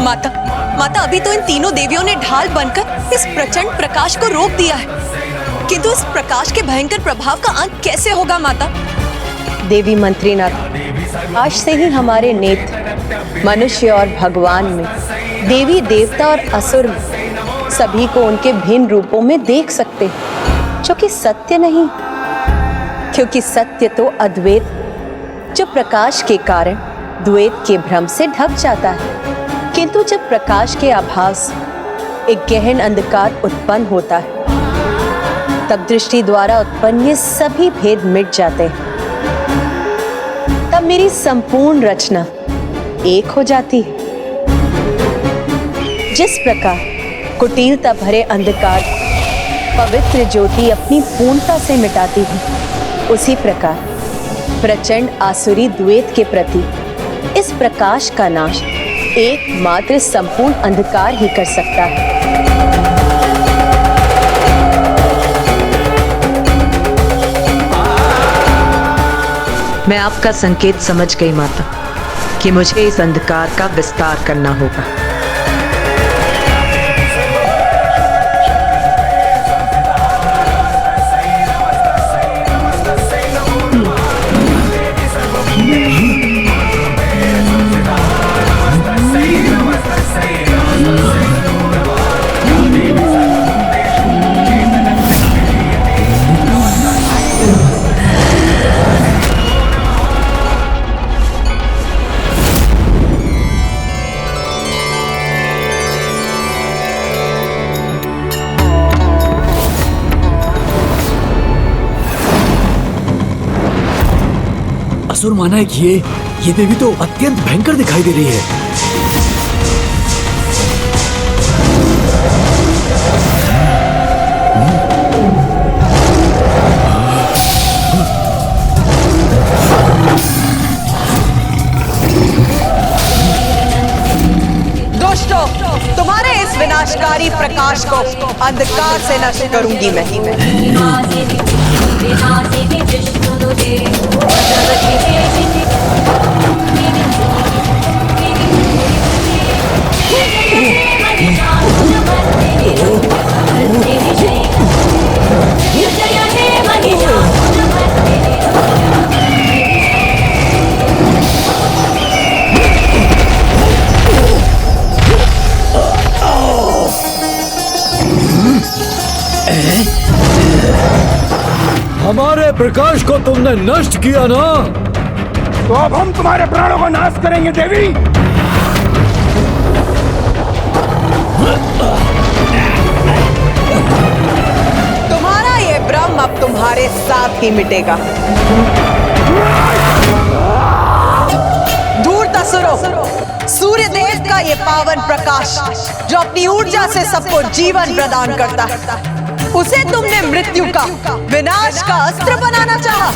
माता, माता अभी तो इन तीनों देवियों ने ढाल बनकर इस प्रचंड प्रकाश को रोक दिया है, किंतु इस प्रकाश के भयंकर प्रभाव का अंत कैसे होगा माता? देवी मंत्रीनाथ, आज से ही हमारे नेत्र मनुष्य और भगवान में, देवी देवता और असुर में सभी को उनके भिन्न रूपों में देख सकते हैं, जो कि सत्य नहीं, क्योंकि सत्य तो अद्वैत, जो प्रकाश के कारण द्वैत के भ्रम से ढक जाता है। किंतु जब प्रकाश के आभास एक गहन अंधकार उत्पन्न होता है, तब दृष्टि द्वारा उत्पन्न ये सभी भेद मिट जाते हैं। तब मेरी संपूर्ण रचना एक हो जाती है। जिस प्रकार कुटिलता भरे अंधकार पवित्र ज्योति अपनी पूर्णता से मिटाती है, उसी प्रकार प्रचंड आसुरी द्वैत के प्रति इस प्रकाश का नाश एकमात्र संपूर्ण अंधकार ही कर सकता है। मैं आपका संकेत समझ गई माता कि मुझे इस अंधकार का विस्तार करना होगा। असुर माना है कि ये देवी तो अत्यंत भयंकर दिखाई दे रही है। दुष्टों, तुम्हारे इस विनाशकारी प्रकाश को अंधकार से नष्ट करूंगी मैं। हमारे प्रकाश को तुमने नष्ट किया ना, तो अब हम तुम्हारे प्राणों को नाश करेंगे देवी। तुम्हारा ये भ्रम अब तुम्हारे साथ ही मिटेगा। धूर्त असुरों, सूर्य देव का ये पावन प्रकाश जो अपनी ऊर्जा से सबको जीवन प्रदान करता है, उसे तुमने मृत्यु का, विनाश का अस्त्र बनाना चाहा।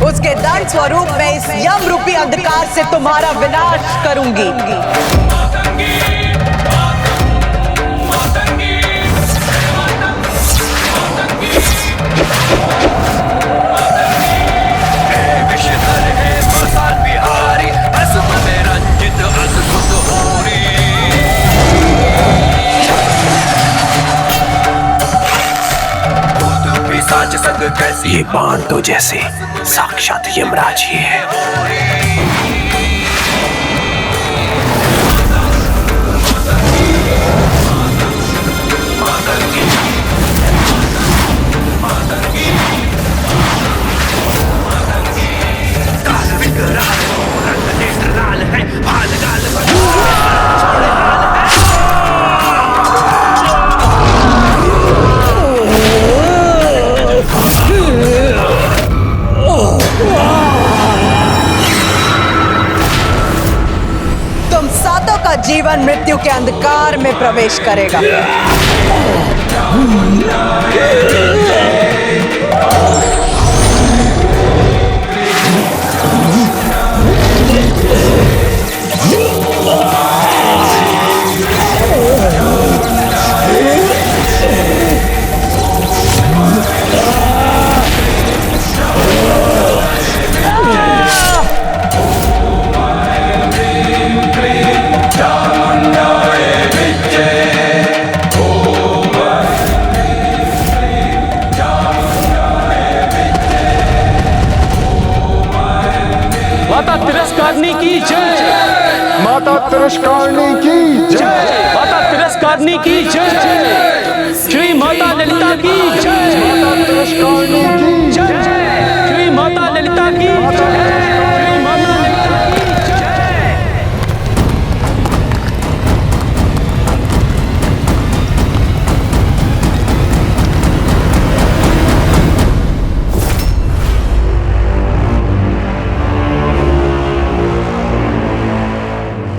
उसके दंड स्वरूप मैं इस यम रूपी अंधकार से तुम्हारा विनाश करूंगी। ये बाण तो जैसे साक्षात यमराज ही है। जीवन मृत्यु के अंधकार में प्रवेश करेगा। Chamunda माता तिरस्कारणी की जय, माता तिरस्कारणी की जय, श्री माता ललिता की जय, माता तिरस्कारणी की जय, श्री माता ललिता की जय, श्री माता ललिता की जय।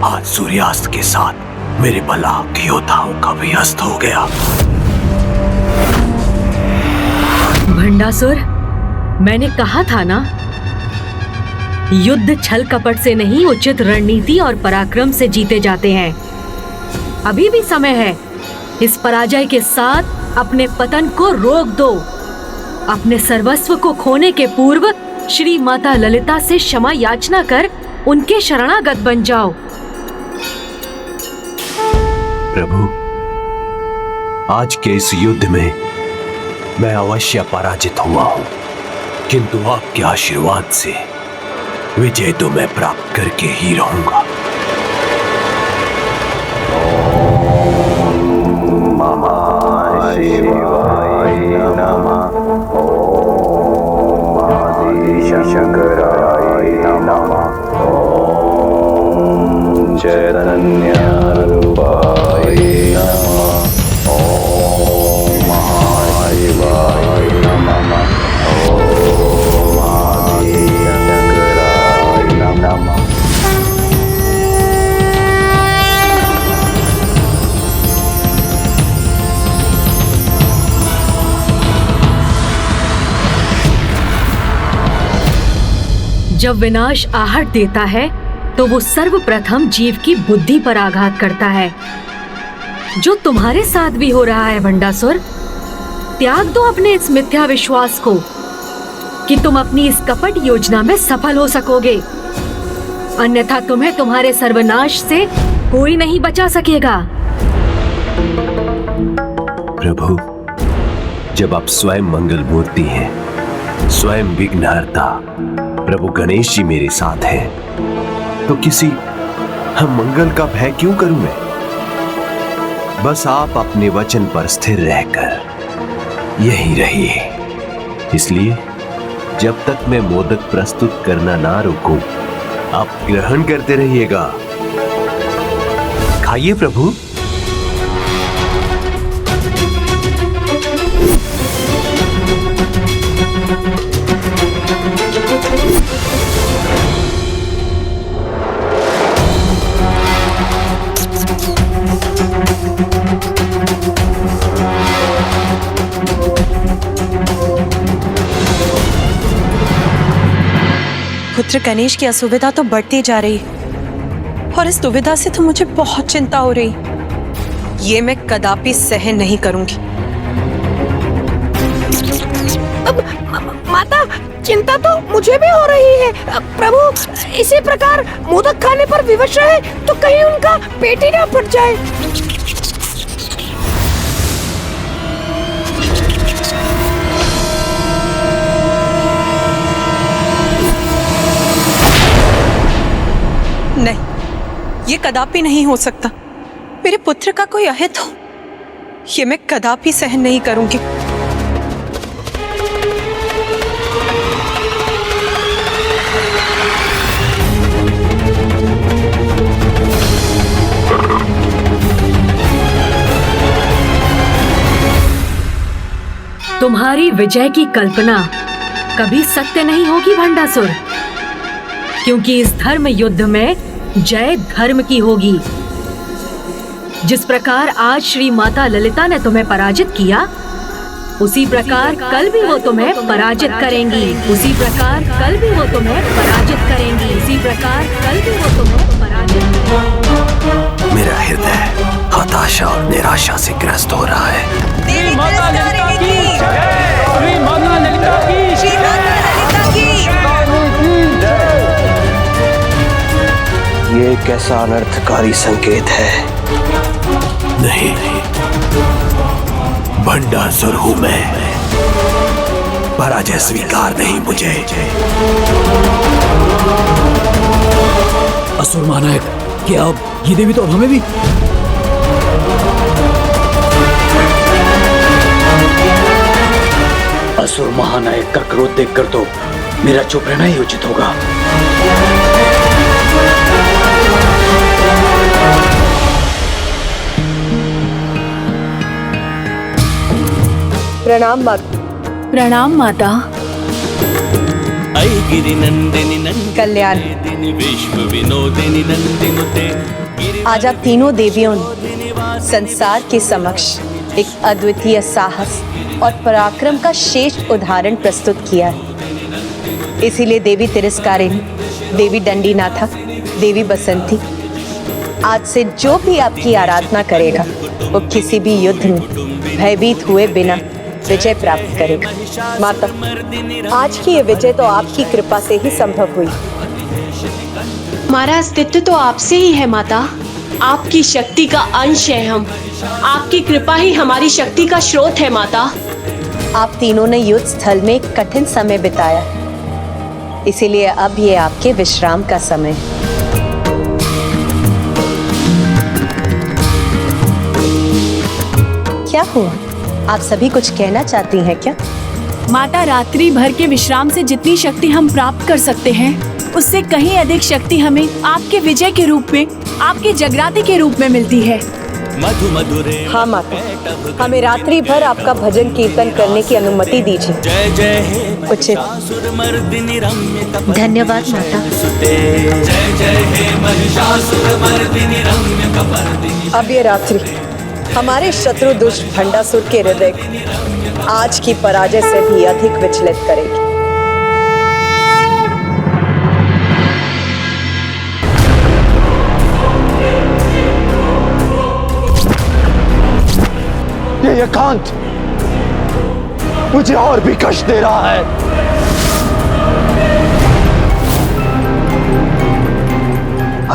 आज सूर्यास्त के साथ मेरे बलाक योद्धाओं का भी अस्त हो गया। भंडासुर, मैंने कहा था ना, युद्ध छल कपट से नहीं उचित रणनीति और पराक्रम से जीते जाते हैं। अभी भी समय है। इस पराजय के साथ अपने पतन को रोक दो। अपने सर्वस्व को खोने के पूर्व श्री माता ललिता से क्षमा याचना कर उनके शरणागत बन जाओ। प्रभु, आज के इस युद्ध में मैं अवश्य पराजित हुआ हूं, किंतु आपके आशीर्वाद से विजय तो मैं प्राप्त करके ही रहूंगा। जब विनाश आहट देता है तो वो सर्वप्रथम जीव की बुद्धि पर आघात करता है, जो तुम्हारे साथ भी हो रहा है भंडासुर। त्याग दो अपने इस मिथ्या विश्वास को कि तुम अपनी इस कपट योजना में सफल हो सकोगे, अन्यथा तुम्हें तुम्हारे सर्वनाश से कोई नहीं बचा सकेगा। प्रभु, जब आप स्वयं मंगल मूर्ति हैं, स्वयं विघ्नहर्ता प्रभु गणेश जी मेरे साथ हैं, तो किसी हम मंगल का भय क्यों करूं मैं? बस आप अपने वचन पर स्थिर रहकर यहीं रहिए। इसलिए जब तक मैं मोदक प्रस्तुत करना ना रुकूं, आप ग्रहण करते रहिएगा। खाइए प्रभु। पुत्र गणेश की असुविधा तो बढ़ती जा रही और इस दुविधा से तो मुझे बहुत चिंता हो रही। ये मैं कदापि सहन नहीं करूंगी। अब माता, चिंता तो मुझे भी हो रही है। प्रभु इसी प्रकार मोदक खाने पर विवश रहे तो कहीं उनका पेट ही ना फट जाए। नहीं, ये कदापि नहीं हो सकता। मेरे पुत्र का कोई अहित हो, ये मैं कदापि सहन नहीं करूंगी। तुम्हारी विजय की कल्पना कभी सत्य नहीं होगी भंडासुर, क्योंकि इस धर्म युद्ध में जय धर्म की होगी। जिस प्रकार आज श्री माता ललिता ने तुम्हें पराजित किया, उसी प्रकार कल भी वो तुम्हें पराजित करेंगी। उसी प्रकार कल भी वो तुम्हें पराजित करेंगी। उसी प्रकार कल भी वो तुम्हें पराजित करेंगी। मेरा हृदय हताशा और निराशा से ग्रस्त हो रहा है। श्री माता ललिता की जय, श्री माता ललिता की, श्री माता ललिता की। ये कैसा अनर्थकारी संकेत है। नहीं, भंडासुर हूं मैं, पराजय स्वीकार नहीं मुझे। असुर महानायक, क्या अब ये देवी तो अब हमें भी? असुर महानायक का क्रोध देखकर तो मेरा चुप रहना ही उचित होगा। प्रणाम माता। प्रणाम माता। कल्याण। आज आप तीनों देवियों ने संसार के समक्ष एक अद्वितीय साहस और पराक्रम का शेष उदाहरण प्रस्तुत किया है। इसीलिए देवी तिरस्कारिणी, देवी दंडीनाथा, देवी बसंती, आज से जो भी आपकी आराधना करेगा वो किसी भी युद्ध में भयभीत हुए बिना विजय प्राप्त करेगा। माता, आज की ये विजय तो आपकी कृपा से ही संभव हुई। हमारा अस्तित्व तो आपसे ही है माता। आपकी शक्ति का अंश है हम। आपकी कृपा ही हमारी शक्ति का स्रोत है माता। आप तीनों ने युद्ध स्थल में एक कठिन समय बिताया, इसीलिए अब ये आपके विश्राम का समय है। क्या हुआ? आप सभी कुछ कहना चाहती हैं क्या? माता, रात्रि भर के विश्राम से जितनी शक्ति हम प्राप्त कर सकते हैं उससे कहीं अधिक शक्ति हमें आपके विजय के रूप में, आपके जगराते के रूप में मिलती है। हाँ माता, हमें रात्रि भर आपका भजन कीर्तन करने की अनुमति दीजिए। उचित। धन्यवाद माता। अब ये रात्रि हमारे शत्रु दुष्ट भंडासुर के हृदय को आज की पराजय से भी अधिक विचलित करेगी। ये एकांत मुझे और भी कष्ट दे रहा है।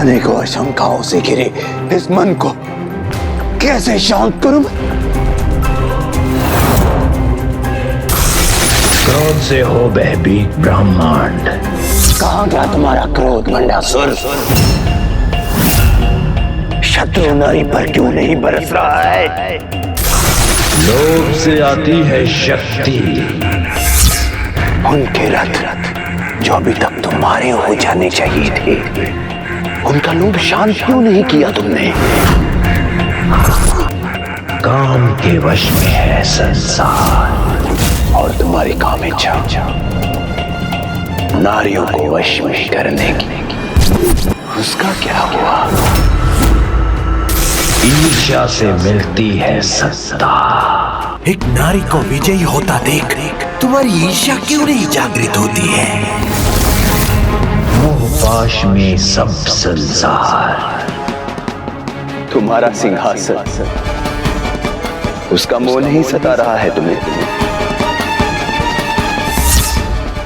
अनेकों आशंकाओं से घिरे इस मन को कैसे शांत करूं? क्रोध से हो भयभीत ब्रह्मांड। कहां गया तुम्हारा क्रोध भंडासुर? शत्रु नारी पर क्यों नहीं बरस रहा है? लोभ से आती है शक्ति। उनके रथ जो अभी तक तुम्हारे हो जाने चाहिए थे, उनका लोभ शांत क्यों नहीं किया तुमने? काम के वश में है संसार और तुम्हारी कामेच्छा नारियों को वश में करने की। उसका क्या हुआ? ईर्ष्या से मिलती है सत्ता। एक नारी को विजयी होता देख तुम्हारी ईर्ष्या क्यों नहीं जागृत होती है? मोहपाश में सब संसार। तुम्हारा सिंहासन, उसका मोह नहीं सता रहा है तुम्हें?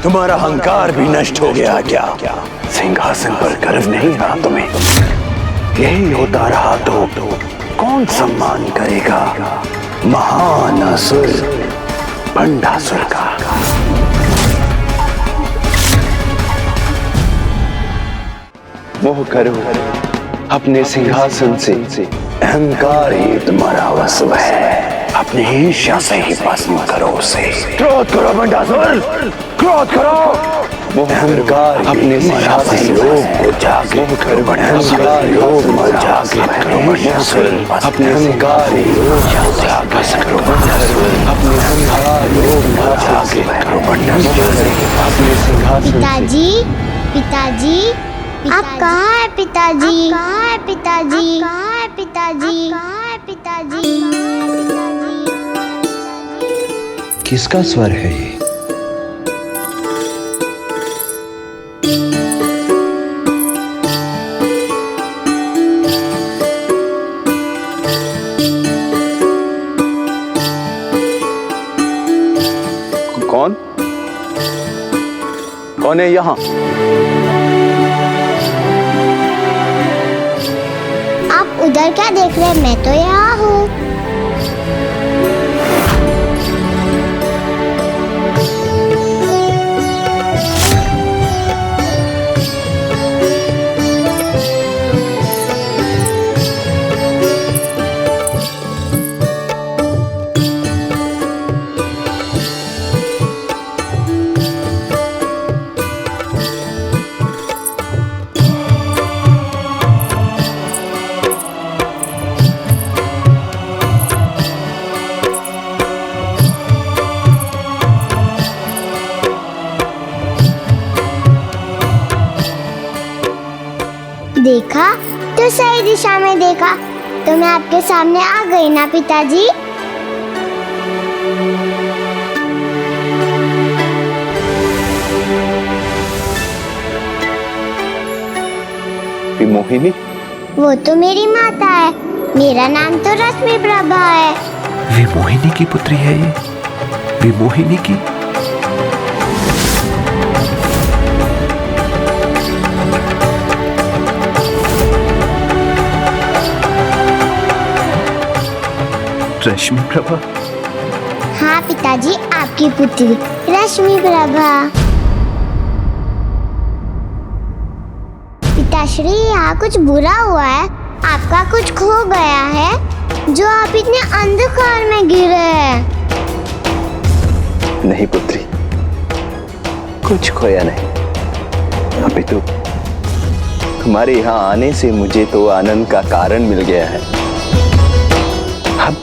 तुम्हारा अहंकार भी नष्ट हो गया क्या? सिंहासन पर गर्व नहीं रहा तुम्हें? यही होता रहा तो कौन सम्मान करेगा महान असुर भंडासुर का? मोह करो अपने सिंहासन से, अहंकार ही तुम्हारा वश है। अपनी ईर्ष्या से ही भस्म करो उसे। क्रोध करो भंडासुर, क्रोध करो। अहंकार अपने सिंहासन लोभ को जाके करो भंडासुर, लोभ को जाके करो भंडासुर। अपने अहंकार लोभ जाके करो भंडासुर, अपने अहंकार लोभ जाके करो भंडासुर। अपने सिंहासन। पिताजी, पिताजी, आप कहाँ है पिताजी? कहाँ है पिताजी? कहाँ है पिताजी? कहाँ है पिताजी? किसका स्वर है ये? कौन? कौन है यहाँ? आप उधर क्या देख रहे हैं? मैं तो यहाँ हूँ। दिशा में देखा तो मैं आपके सामने आ गई ना पिताजी। मोहिनी? वो तो मेरी माता है, मेरा नाम तो रश्मि प्रभा है। विमोहिनी की पुत्री है ये? विमोहिनी की? रश्मि प्रभा? हाँ पिताजी, आपकी पुत्री रश्मि प्रभा। पिताश्री, यहाँ कुछ बुरा हुआ है, आपका कुछ खो गया है जो आप इतने अंधकार में गिरे हैं। नहीं पुत्री, कुछ खोया नहीं। अभी तो तुम्हारे यहाँ आने से मुझे तो आनंद का कारण मिल गया है। अब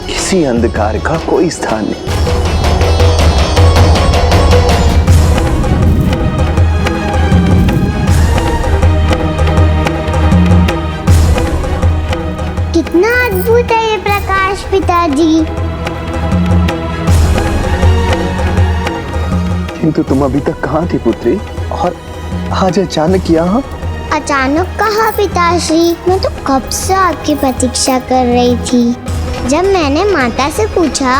किसी अंधकार का कोई स्थान नहीं। कितना अद्भुत है ये प्रकाश पिताजी। किंतु तुम अभी तक कहाँ थी पुत्री, और आज अचानक यहाँ? अचानक कहा पिताश्री, मैं तो कब से आपकी प्रतीक्षा कर रही थी। जब मैंने माता से पूछा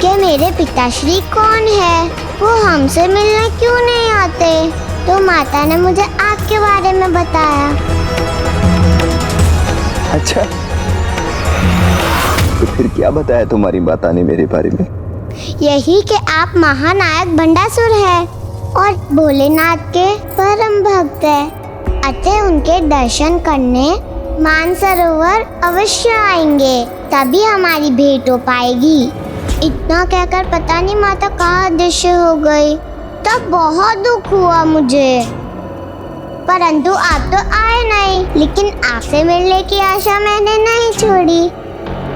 कि मेरे पिताश्री कौन है, वो हमसे मिलने क्यों नहीं आते, तो माता ने मुझे आपके बारे में बताया। अच्छा, तो फिर क्या बताया तुम्हारी माता ने मेरे बारे में? यही कि आप महानायक भंडासुर हैं और भोलेनाथ के परम भक्त हैं। अतः उनके दर्शन करने मानसरोवर अवश्य आएंगे, तभी हमारी भेंट हो पाएगी। इतना कहकर पता नहीं माता कहाँ अदृश्य हो गई। तब बहुत दुख हुआ मुझे, परंतु आप तो आए नहीं, लेकिन आपसे मिलने की आशा मैंने नहीं छोड़ी।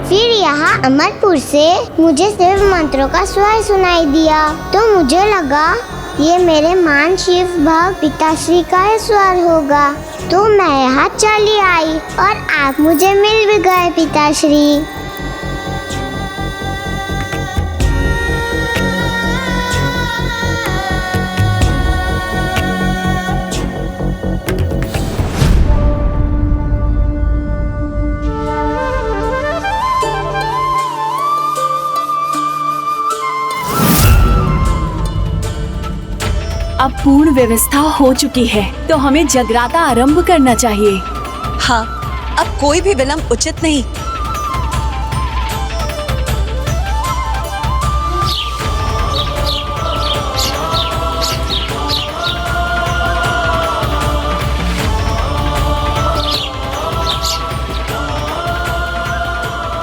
फिर यहाँ अमरपुर से मुझे शिव मंत्रों का स्वर सुनाई दिया, तो मुझे लगा ये मेरे मान शिव भक्त पिताश्री का स्वर होगा, तो मैं यहाँ चली आई और आप मुझे मिल भी गए पिताश्री। अब पूर्ण व्यवस्था हो चुकी है, तो हमें जगराता आरंभ करना चाहिए। हाँ, अब कोई भी विलंब उचित नहीं।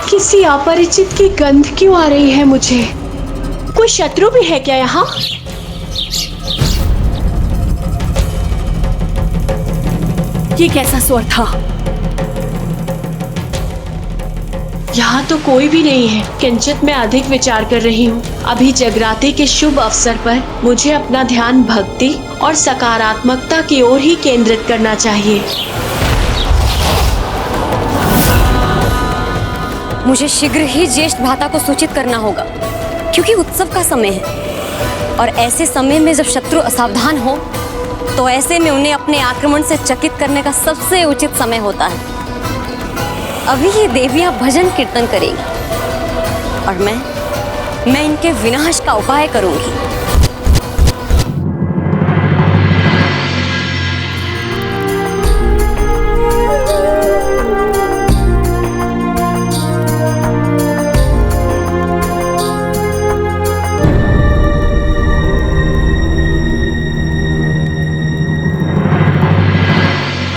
किसी अपरिचित की गंध क्यों आ रही है मुझे? कोई शत्रु भी है क्या यहाँ? ये कैसा स्वर था? यहाँ तो कोई भी नहीं है, किंचित मैं अधिक विचार कर रही हूँ। अभी जगराते के शुभ अवसर पर मुझे अपना ध्यान भक्ति और सकारात्मकता की ओर ही केंद्रित करना चाहिए। मुझे शीघ्र ही ज्येष्ठ भ्राता को सूचित करना होगा, क्योंकि उत्सव का समय है और ऐसे समय में जब शत्रु असावधान हो तो ऐसे में उन्हें अपने आक्रमण से चकित करने का सबसे उचित समय होता है। अभी ये देवियां भजन कीर्तन करेंगी और मैं इनके विनाश का उपाय करूंगी।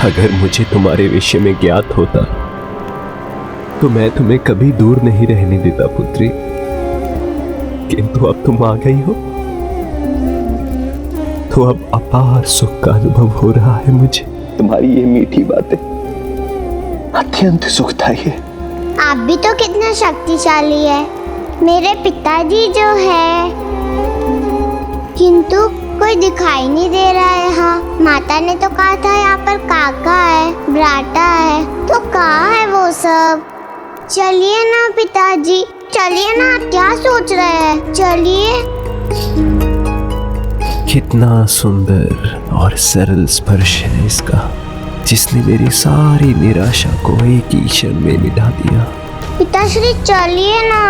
अगर मुझे तुम्हारे विषय में ज्ञात होता तो मैं तुम्हें कभी दूर नहीं रहने देता पुत्री, किंतु अब तुम आ गई हो तो अब अपार सुख का अनुभव हो रहा है मुझे। तुम्हारी ये मीठी बातें अत्यंत सुखदायी है। आप भी तो कितना शक्तिशाली है। मेरे पिताजी जो है, किंतु कोई दिखाई नहीं दे रहा है यहाँ। माता ने तो कहा था यहाँ पर काका है, ब्राटा है, तो कहाँ है वो सब? चलिए ना पिताजी, चलिए ना, आप क्या सोच रहे हैं? चलिए। कितना सुंदर और सरल स्पर्श है इसका, जिसने मेरी सारी निराशा को एक ही क्षण में मिटा दिया। पिताश्री चलिए ना।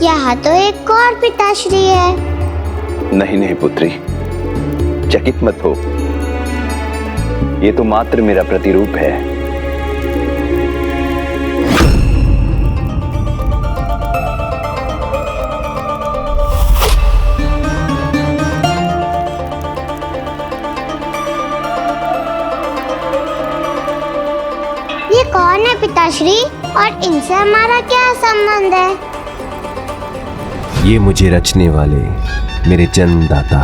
यहाँ तो एक और पिताश्री है। नहीं नहीं पुत्री, चकित मत हो, ये तो मात्र मेरा प्रतिरूप है। ये कौन है पिताश्री, और इनसे हमारा क्या संबंध है? ये मुझे रचने वाले मेरे जन्मदाता,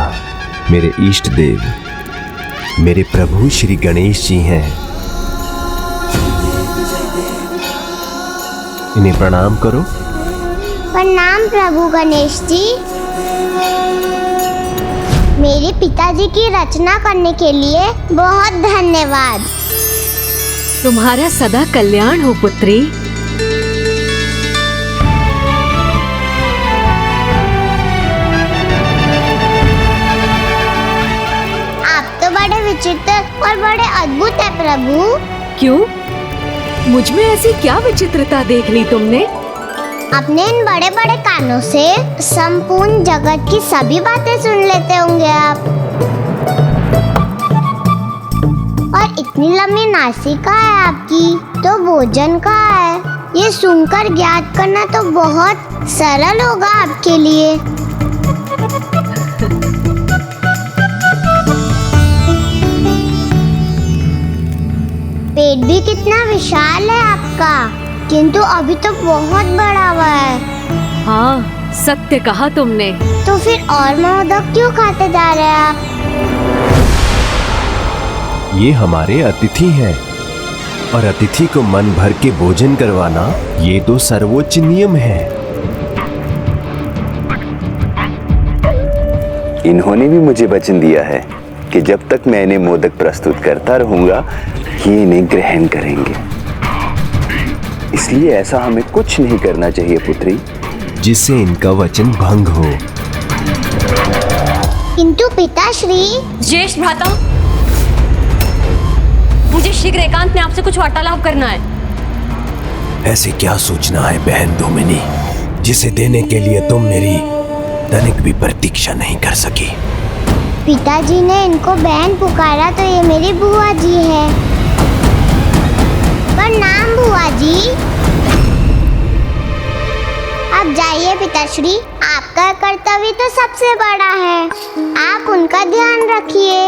मेरे इष्ट देव, मेरे प्रभु श्री गणेश जी हैं। इन्हें प्रणाम करो। प्रणाम प्रभु गणेश जी। मेरे पिताजी की रचना करने के लिए बहुत धन्यवाद। तुम्हारा सदा कल्याण हो पुत्री। बड़े विचित्र और बड़े अद्भुत है प्रभु। क्यों? मुझ में ऐसी क्या विचित्रता देख ली तुमने? अपने इन बड़े बड़े कानों से संपूर्ण जगत की सभी बातें सुन लेते होंगे आप। और इतनी लंबी नासिका है आपकी, तो भोजन कहाँ है? ये सुनकर ज्ञात करना तो बहुत सरल होगा आपके लिए। पेट भी कितना विशाल है आपका, किंतु अभी तो बहुत बड़ा हुआ है। हाँ, सत्य कहा तुमने। तो फिर और मोदक क्यों खाते जा रहे हैं आप? ये हमारे अतिथि हैं, और अतिथि को मन भर के भोजन करवाना ये तो सर्वोच्च नियम है। इन्होंने भी मुझे वचन दिया है कि जब तक मैं इन्हें मोदक प्रस्तुत करता रहूंगा, ये इन्हें ग्रहण करेंगे। इसलिए ऐसा हमें कुछ नहीं करना चाहिए पुत्री, जिससे इनका वचन भंग हो। किंतु पिताश्री। ज्येष्ठ भ्राता, मुझे शीघ्र एकांत में आपसे कुछ वार्तालाप करना है। ऐसी क्या सूचना है बहन दोमिनी, जिसे देने के लिए तुम मेरी तनिक भी प्रतीक्षा नहीं कर सकी? पिताजी ने इनको बहन पुकारा तो ये मेरी बुआ जी है। प्रणाम बुआ जी। अब जाइए पिताश्री, आपका कर्तव्य तो सबसे बड़ा है। आप उनका ध्यान रखिए,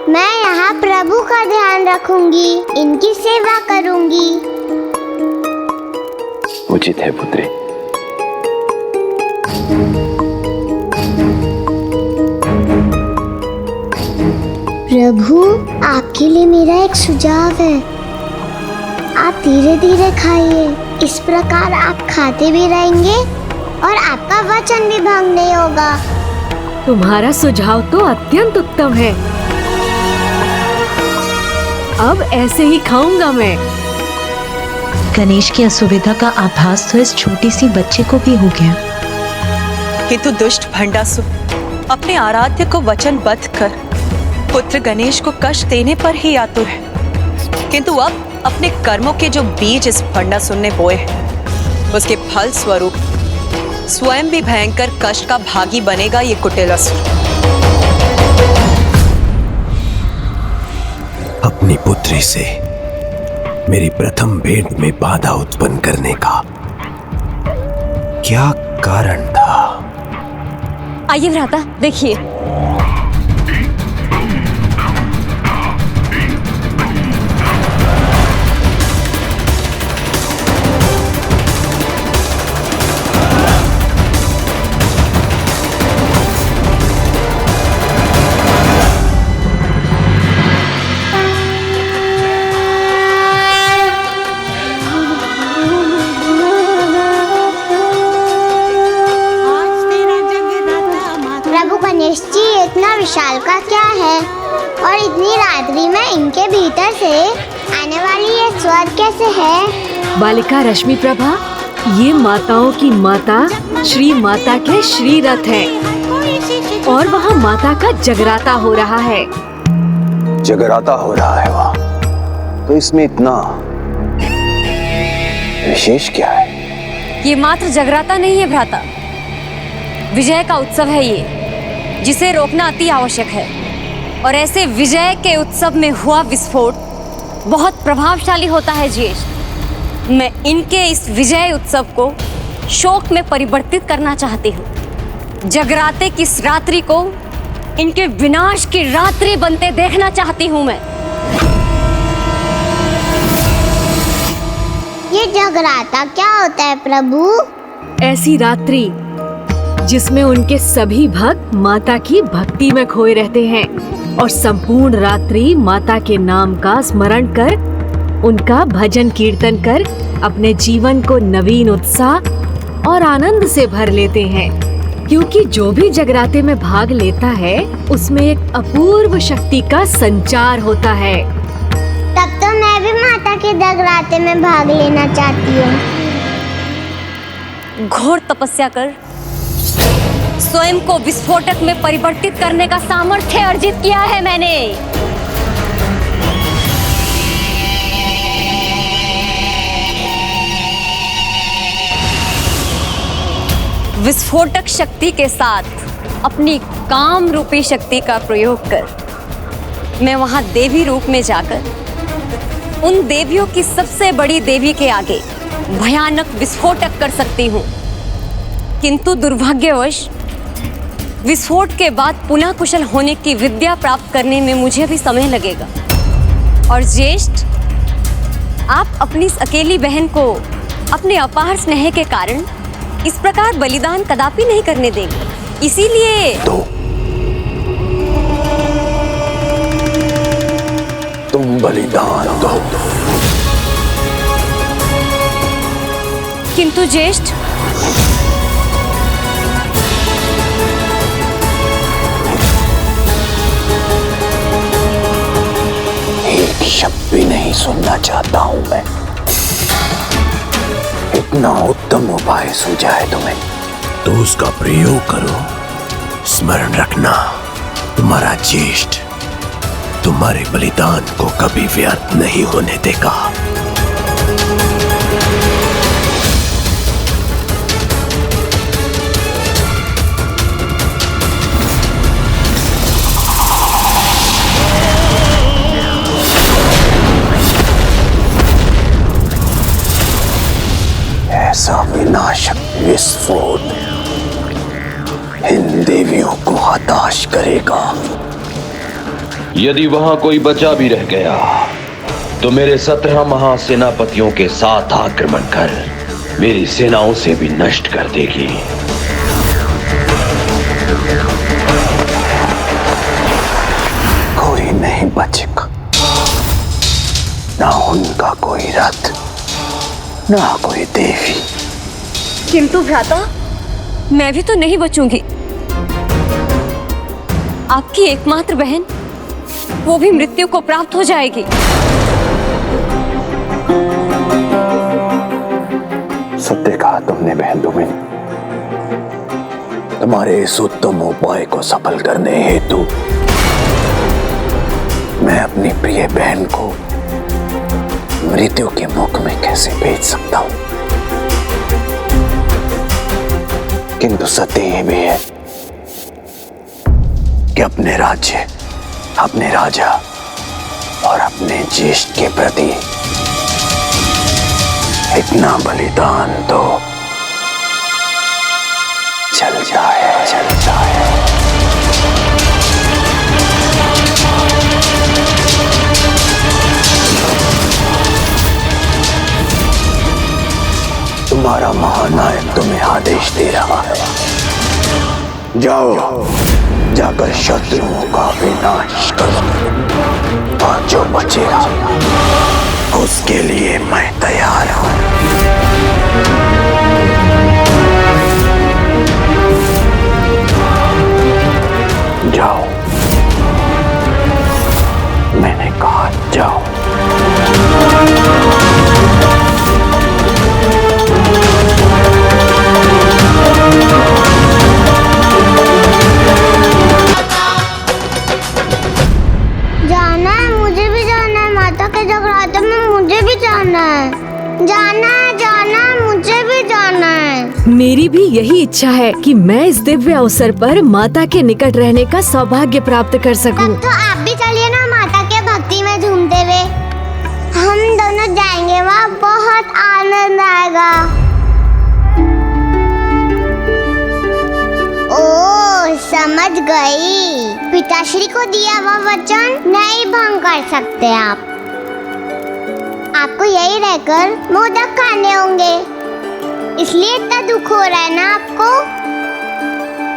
मैं यहाँ प्रभु का ध्यान रखूंगी, इनकी सेवा करूंगी। उचित है पुत्री। प्रभु, आपके लिए मेरा एक सुझाव है। आप धीरे धीरे खाइए, इस प्रकार आप खाते भी रहेंगे और आपका वचन भी भंग नहीं होगा। तुम्हारा सुझाव तो अत्यंत उत्तम है। अब ऐसे ही खाऊंगा मैं। गणेश की असुविधा का आभास तो इस छोटी सी बच्चे को भी हो गया। किंतु दुष्ट भंडासुर अपने आराध्य को वचनबद्ध कर पुत्र गणेश को कष्ट देने पर ही आतुर है, किंतु अब अपने कर्मों के जो बीज इस भंडासुर ने बोए हैं, उसके फल स्वरूप स्वयं भी भयंकर कष्ट का भागी बनेगा ये कुटिल असुर। अपनी पुत्री से मेरी प्रथम भेंट में बाधा उत्पन्न करने का क्या कारण था। आइए भ्राता, देखिए। प्रभु गणेश जी, इतना विशाल का क्या है और इतनी रात्रि में इनके भीतर से आने वाली ये स्वर कैसे है? बालिका रश्मि प्रभा, ये माताओं की माता श्री माता के श्री रथ है और वहाँ माता का जगराता हो रहा है। जगराता हो रहा है वहाँ, तो इसमें इतना विशेष क्या है? ये मात्र जगराता नहीं है भ्राता, विजय का उत्सव है ये, जिसे रोकना अति आवश्यक है। और ऐसे विजय के उत्सव में हुआ विस्फोट बहुत प्रभावशाली होता है ज्येष्ठ। मैं इनके इस विजय उत्सव को शोक में परिवर्तित करना चाहती हूँ। जगराते की इस रात्रि को इनके विनाश की रात्रि बनते देखना चाहती हूँ मैं। ये जगराता क्या होता है प्रभु? ऐसी रात्रि जिसमें उनके सभी भक्त माता की भक्ति में खोए रहते हैं और संपूर्ण रात्रि माता के नाम का स्मरण कर, उनका भजन कीर्तन कर अपने जीवन को नवीन उत्साह और आनंद से भर लेते हैं। क्योंकि जो भी जगराते में भाग लेता है उसमें एक अपूर्व शक्ति का संचार होता है। तब तो मैं भी माता के जगराते में भाग लेना चाहती हूँ। घोर तपस्या कर स्वयं को विस्फोटक में परिवर्तित करने का सामर्थ्य अर्जित किया है मैंने। विस्फोटक शक्ति के साथ अपनी काम रूपी शक्ति का प्रयोग कर मैं वहां देवी रूप में जाकर उन देवियों की सबसे बड़ी देवी के आगे भयानक विस्फोटक कर सकती हूँ। किंतु दुर्भाग्यवश विस्फोट के बाद पुनः कुशल होने की विद्या प्राप्त करने में मुझे भी समय लगेगा। और ज्येष्ठ, आप अपनी इस अकेली बहन को अपने अपार स्नेह के कारण इस प्रकार बलिदान कदापि नहीं करने देंगे। इसीलिए तुम बलिदान दो। किंतु ज्येष्ठ, एक शब्द भी नहीं सुनना चाहता हूं मैं। इतना उत्तम उपाय सूझा है तुम्हें तो उसका प्रयोग करो। स्मरण रखना, तुम्हारा ज्येष्ठ तुम्हारे बलिदान को कभी व्यर्थ नहीं होने देगा। ऐसा विनाशक विस्फोट इन देवियों को हताश करेगा। यदि वहां कोई बचा भी रह गया तो मेरे 17 महासेनापतियों के साथ आक्रमण कर मेरी सेनाओं से भी नष्ट कर देगी। कोई नहीं बचेगा, ना उनका कोई रथ, ना कोई देवी। किंतु भ्राता, मैं भी तो नहीं बचूंगी। आपकी एकमात्र बहन, वो भी मृत्यु को प्राप्त हो जाएगी। सत्य कहा तुमने बहन तुमिन। तुम्हारे इस उत्तम उपाय को सफल करने हेतु मैं अपनी प्रिय बहन को मृत्यु के मुख में कैसे भेज सकता हूं। किंतु सत्य यह भी है कि अपने राज्य, अपने राजा और अपने ज्येष्ठ के प्रति इतना बलिदान तो चलता है, चलता है। तुम्हारा महानायक तुम्हें आदेश दे रहा है, जाओ, जाकर शत्रुओं का विनाश करो और जो बचेगा उसके लिए मैं तैयार हूं। जाओ, मैंने कहा जाओ। जाना है, मुझे भी जाना है। माता के जगराते में मुझे भी जाना है। जाना है, जाना है, मुझे भी जाना है। मेरी भी यही इच्छा है कि मैं इस दिव्य अवसर पर माता के निकट रहने का सौभाग्य प्राप्त कर सकूं। तब तो आप भी चलिए ना माता के भक्ति में झूमते हुए। हम दोनों जाएंगे, वहाँ बहुत आनंद आएगा। ओ, समझ गई। पिताश्री को दिया हुआ वचन नहीं भंग कर सकते आप। आपको यही रहकर मोदक खाने होंगे, इसलिए इतना दुख हो रहा है ना आपको।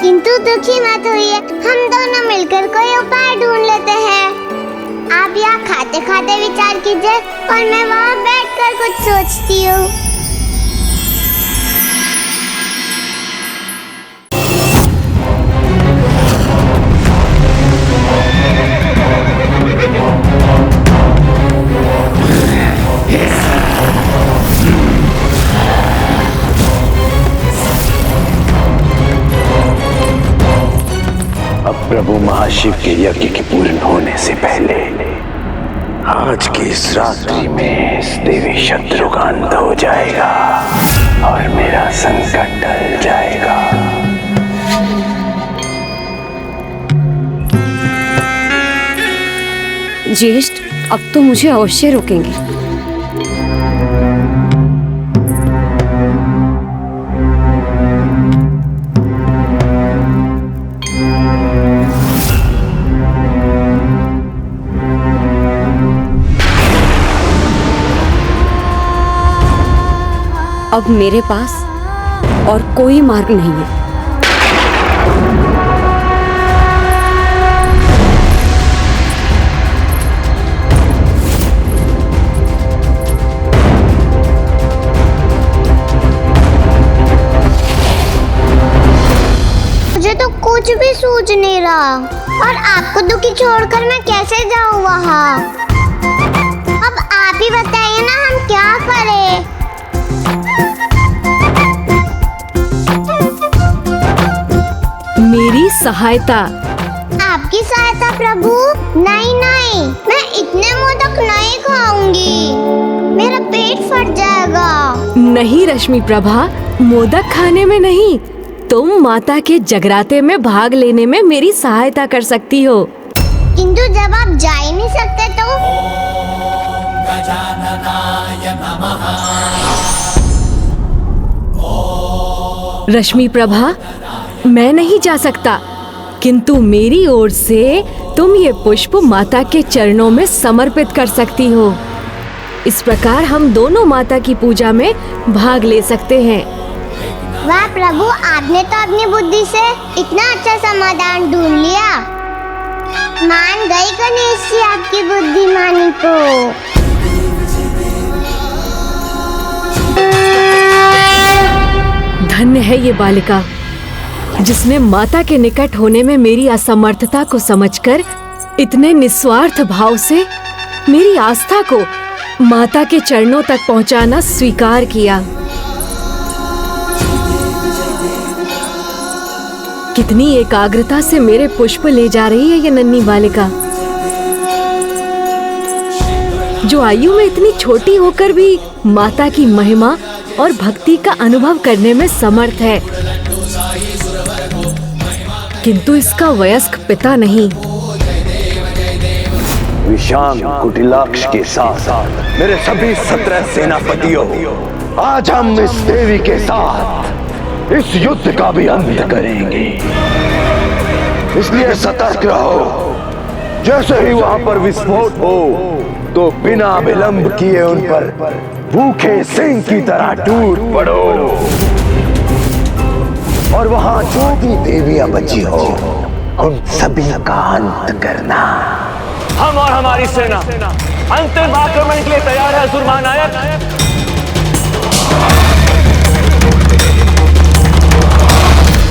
किंतु दुखी मत होइए, हम दोनों मिलकर कोई उपाय ढूंढ लेते हैं। आप यहाँ खाते खाते विचार कीजिए और मैं वहाँ बैठकर कुछ सोचती हूँ। अब प्रभु महाशिव के यज्ञ के पूर्ण होने से पहले आज की इस रात्रि में इस देवी शत्रु का अंत हो जाएगा और मेरा संकट टल जाएगा। ज्येष्ठ, अब तो मुझे अवश्य रोकेंगे। अब मेरे पास और कोई मार्ग नहीं है। मुझे तो कुछ भी सूझ नहीं रहा और आपको दुखी छोड़कर मैं कैसे जाऊँ वहाँ। अब आप ही बताइए ना, हम क्या करें। मेरी सहायता। आपकी सहायता प्रभु? नहीं नहीं, मैं इतने मोदक नहीं खाऊंगी, मेरा पेट फट जाएगा। नहीं रश्मि प्रभा, मोदक खाने में नहीं, तुम माता के जगराते में भाग लेने में मेरी सहायता कर सकती हो। किंतु जब आप जा ही नहीं सकते तो? रश्मि प्रभा, मैं नहीं जा सकता, किंतु मेरी ओर से तुम ये पुष्प माता के चरणों में समर्पित कर सकती हो। इस प्रकार हम दोनों माता की पूजा में भाग ले सकते हैं। वाह प्रभु, आपने तो अपनी बुद्धि से इतना अच्छा समाधान ढूंढ लिया। मान गई गणेश जी आपकी बुद्धिमानी को। धन्य है ये बालिका, जिसने माता के निकट होने में मेरी असमर्थता को समझकर इतने निस्वार्थ भाव से मेरी आस्था को माता के चरणों तक पहुंचाना स्वीकार किया। कितनी एकाग्रता से मेरे पुष्प ले जा रही है ये नन्ही बालिका, जो आयु में इतनी छोटी होकर भी माता की महिमा और भक्ति का अनुभव करने में समर्थ है। किंतु इसका वयस्क पिता नहीं। विशाम कुटिलाक्ष के साथ मेरे सभी 17 सेनापतियों, आज हम इस देवी के साथ इस युद्ध का भी अंत करेंगे। इसलिए सतर्क रहो। जैसे ही वहां पर विस्फोट हो तो बिना विलंब किए उन पर भूखे सिंह की तरह टूट पड़ो और वहां जो भी देवियां बची हो उन सभी का अंत करना। हम और हमारी सेना अंतिम आक्रमण के लिए तैयार है असुर महानायक।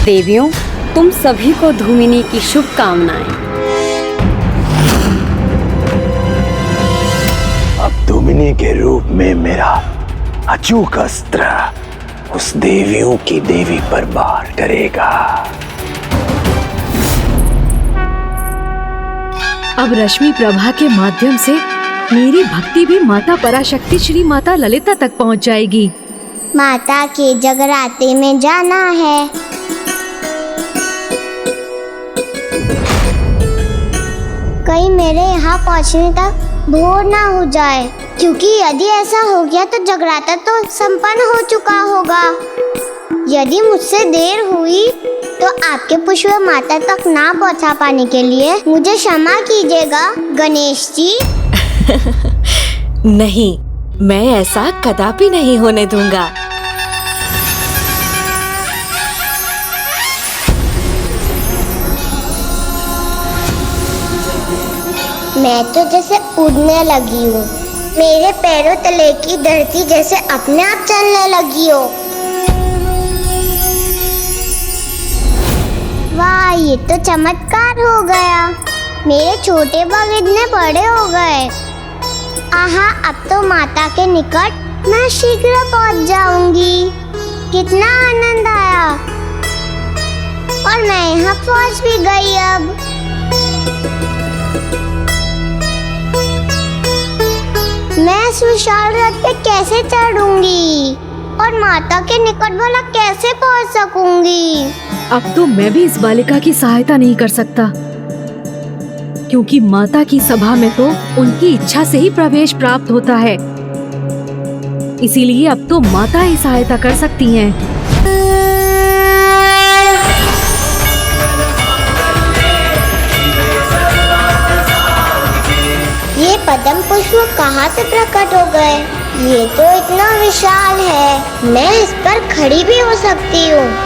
देवियों, तुम सभी को धूमिनी की शुभकामनाएं। अब धूमिनी के रूप में मेरा अचूक अस्त्र उस देवियों की देवी पर वार करेगा। अब रश्मि प्रभा के माध्यम से मेरी भक्ति भी माता पराशक्ति श्री माता ललिता तक पहुंच जाएगी। माता के जगराते में जाना है। कहीं मेरे यहाँ पहुँचने तक भोर ना हो जाए, क्योंकि यदि ऐसा हो गया तो जगराता तो संपन्न हो चुका होगा। यदि मुझसे देर हुई तो आपके पुष्प माता तक ना पहुँचा पाने के लिए मुझे क्षमा कीजिएगा गणेश जी। नहीं, मैं ऐसा कदापि नहीं होने दूंगा। मैं तो जैसे उड़ने लगी हूँ, मेरे पैरों तले की धरती जैसे अपने आप चलने लगी हो। वाह, ये तो चमत्कार हो गया। मेरे छोटे बाल इतने बड़े हो गए। आहा, अब तो माता के निकट मैं शीघ्र पहुँच जाऊंगी। कितना आनंद आया और मैं यहाँ पहुँच भी गई। अब मैं इस विशाल रथ पे कैसे चढ़ूंगी और माता के निकट भला कैसे पहुंच सकूंगी? अब तो मैं भी इस बालिका की सहायता नहीं कर सकता, क्योंकि माता की सभा में तो उनकी इच्छा से ही प्रवेश प्राप्त होता है। इसीलिए अब तो माता ही सहायता कर सकती हैं। ये पद्म पुष्प कहाँ से प्रकट हो गए? ये तो इतना विशाल है, मैं इस पर खड़ी भी हो सकती हूँ।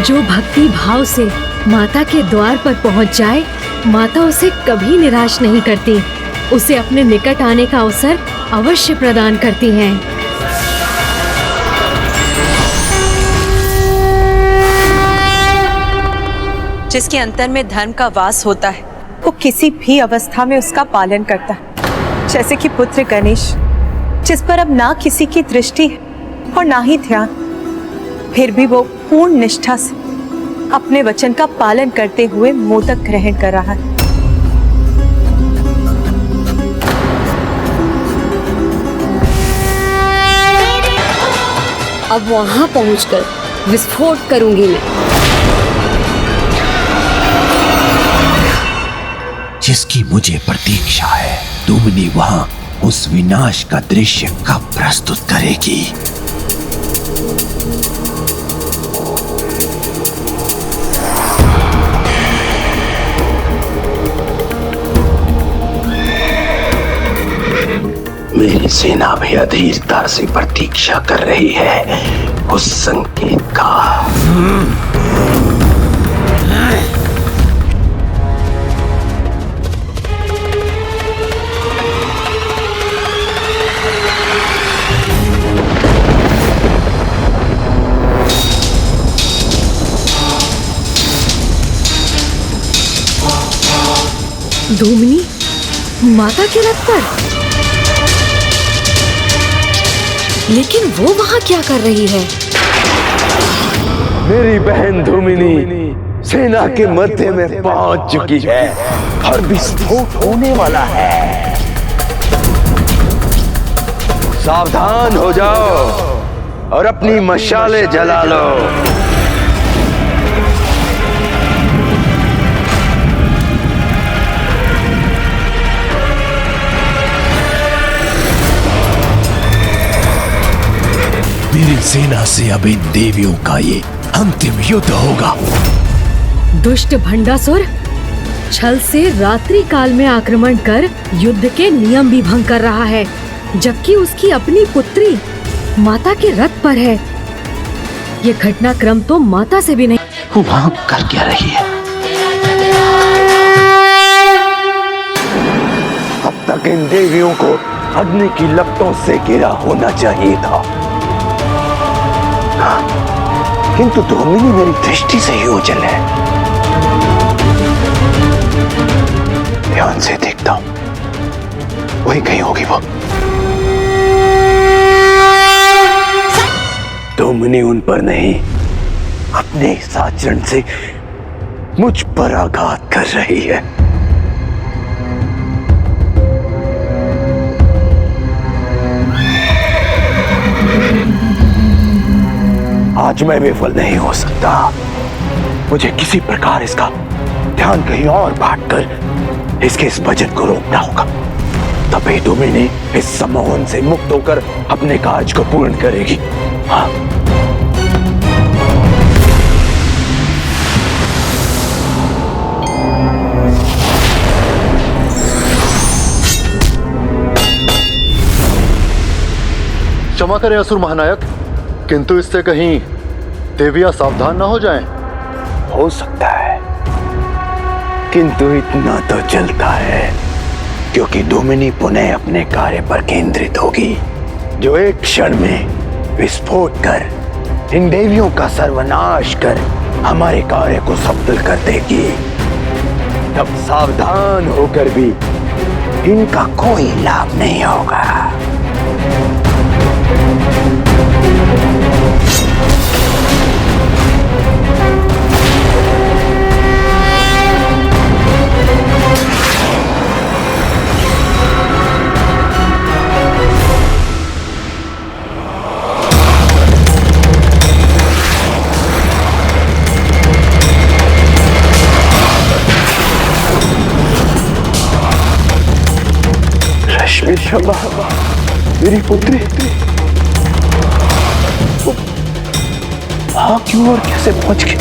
जो भक्ति भाव से माता के द्वार पर पहुँच जाए, माता उसे कभी निराश नहीं करती। उसे अपने निकट आने का अवसर अवश्य प्रदान करती हैं। जिसके अंतर में धर्म का वास होता है, वो किसी भी अवस्था में उसका पालन करता है। जैसे कि पुत्र गणेश, जिस पर अब ना किसी की दृष्टि है और ना ही ध्यान, फिर भी वो पूर्ण निष्ठा से अपने वचन का पालन करते हुए मोदक ग्रहण कर रहा है। अब वहां पहुंचकर विस्फोट करूंगी मैं। जिसकी मुझे प्रतीक्षा है, धूमिनी वहां उस विनाश का दृश्य कब प्रस्तुत करेगी? मेरी सेना भी अधीरता से प्रतीक्षा कर रही है उस संकेत का। धूमिनी माता के रथ पर, लेकिन वो वहाँ क्या कर रही है? मेरी बहन धूमिनी सेना के मध्य में पहुंच चुकी है और विस्फोट होने वाला है। सावधान हो जाओ और अपनी मशाले जला लो। मेरी सेना से अब इन देवियों का ये अंतिम युद्ध होगा। दुष्ट भंडासुर छल से रात्रि काल में आक्रमण कर युद्ध के नियम भी भंग कर रहा है, जबकि उसकी अपनी पुत्री माता के रथ पर है। ये घटनाक्रम तो माता से भी नहीं। वो वहां कर क्या रही है? अब तक इन देवियों को अग्नि की लपटों से घिरा होना चाहिए था, किंतु धूमिनी मेरी दृष्टि से ही ओझल है। ध्यान से देखता हूं, वहीं कहीं होगी वो। धूमिनी उन पर नहीं, अपने इस आचरण से मुझ पर आघात कर रही है। आज मैं विफल नहीं हो सकता। मुझे किसी प्रकार इसका ध्यान कहीं और बांटकर इसके इस भजन को रोकना होगा। तभी धूमिनी इस सम्मोहन से मुक्त होकर अपने कार्य को पूर्ण करेगी। हाँ। क्षमा करें असुर महानायक, किंतु इससे कहीं देवियां सावधान ना हो जाएं। हो सकता है, किंतु इतना तो चलता है, क्योंकि धूमिनी पुनः अपने कार्य पर केंद्रित होगी, जो एक क्षण में विस्फोट कर इन देवियों का सर्वनाश कर हमारे कार्य को सफल कर देगी। तब सावधान होकर भी इनका कोई लाभ नहीं होगा। रश्मि मेरी पुत्री वहां क्यों और कैसे पहुंच गई?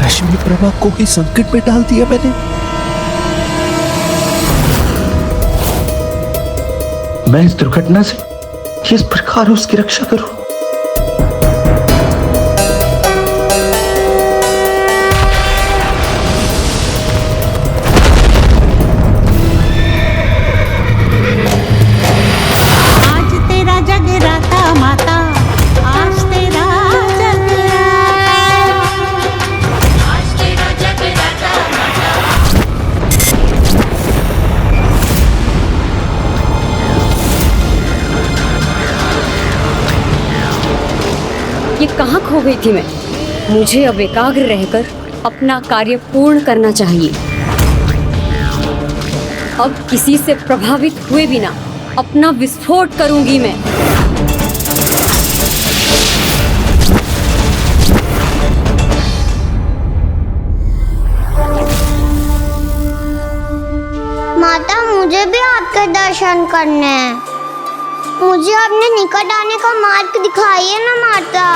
रश्मि प्रभा को ही संकट में डाल दिया मैंने। मैं इस दुर्घटना से किस प्रकार उसकी रक्षा करूं? ये कहाँ खो गई थी मैं? मुझे अब एकाग्र रहकर अपना कार्य पूर्ण करना चाहिए। अब किसी से प्रभावित हुए बिना अपना विस्फोट करूंगी मैं। माता, मुझे भी आपके दर्शन करने हैं। मुझे अपने निकट आने का मार्ग दिखाइए ना माता।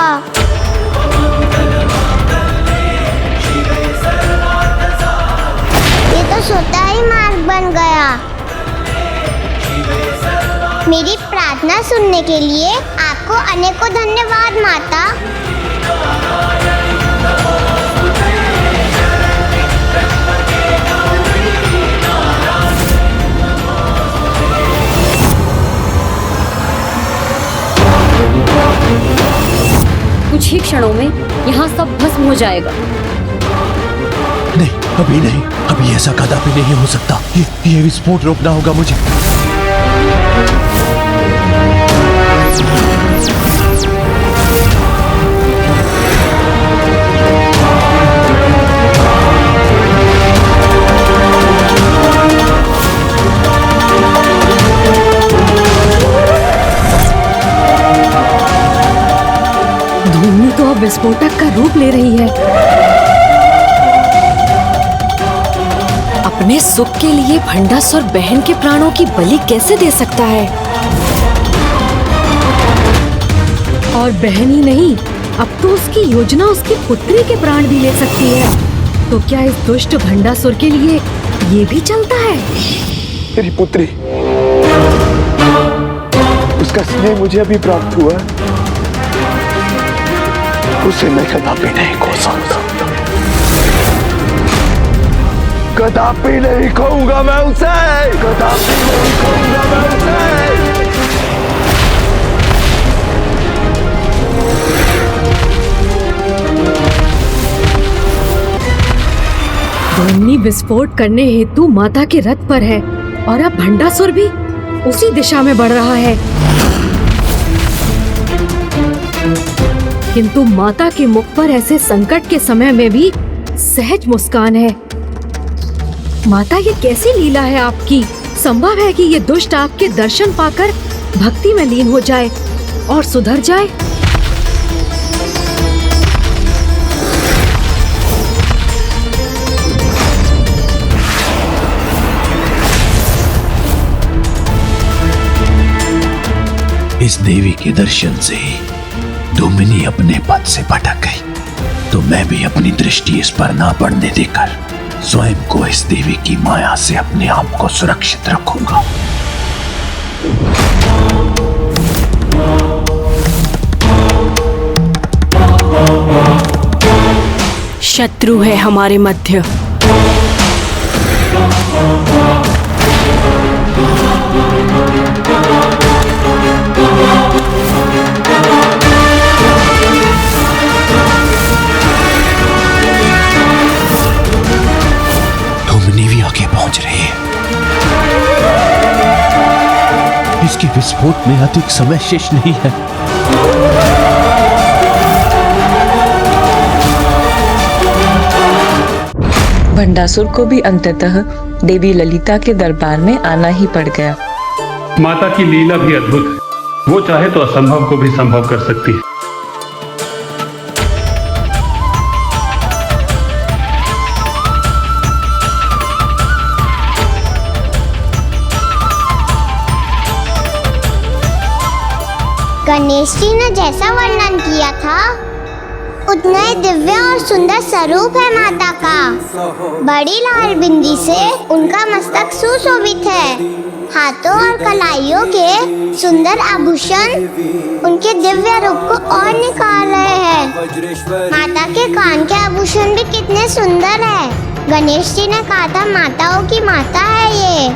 ये तो स्वतः ही मार्ग बन गया। मेरी प्रार्थना सुनने के लिए आपको अनेकों धन्यवाद माता। कुछ ही क्षणों में यहाँ सब भस्म हो जाएगा। नहीं, अभी नहीं, अभी ऐसा कदापि नहीं हो सकता। ये विस्फोट रोकना होगा मुझे। धूमनी तो अब विस्फोटक का रूप ले रही है। अपने सुख के लिए भंडासुर बहन के प्राणों की बलि कैसे दे सकता है? और बहन ही नहीं, अब तो उसकी योजना उसकी पुत्री के प्राण भी ले सकती है। तो क्या इस दुष्ट भंडासुर के लिए ये भी चलता है? मेरी पुत्री, उसका स्नेह मुझे अभी प्राप्त हुआ है, उसे मैं कदापि नहीं खो सकता, कदापि नहीं खोऊंगा मैं उसे, कदापि नहीं खोऊंगा मैं उसे। धोनी विस्फोट करने हेतु माता के रथ पर है और अब भंडासुर भी उसी दिशा में बढ़ रहा है। किंतु माता के मुख पर ऐसे संकट के समय में भी सहज मुस्कान है। माता, ये कैसी लीला है आपकी? संभव है कि ये दुष्ट आपके दर्शन पाकर भक्ति में लीन हो जाए और सुधर जाए। इस देवी के दर्शन से डोमिनी अपने पद से भटक गई, तो मैं भी अपनी दृष्टि इस पर ना पड़ने देकर स्वयं को इस देवी की माया से अपने आप को सुरक्षित रखूंगा। शत्रु है हमारे मध्य। आगे पहुंच रही है। इसके विस्फोट में अधिक समय शेष नहीं है। भंडासुर को भी अंततः देवी ललिता के दरबार में आना ही पड़ गया। माता की लीला भी अद्भुत है, वो चाहे तो असंभव को भी संभव कर सकती है। गणेश जी ने जैसा वर्णन किया था उतना ही दिव्य और सुंदर स्वरूप है माता का। बड़ी लाल बिंदी से उनका मस्तक सुशोभित है। हाथों और कलाइयों के सुंदर आभूषण उनके दिव्य रूप को और निखार रहे हैं। माता के कान के आभूषण भी कितने सुंदर है। गणेश जी ने कहा था माताओं की माता है ये,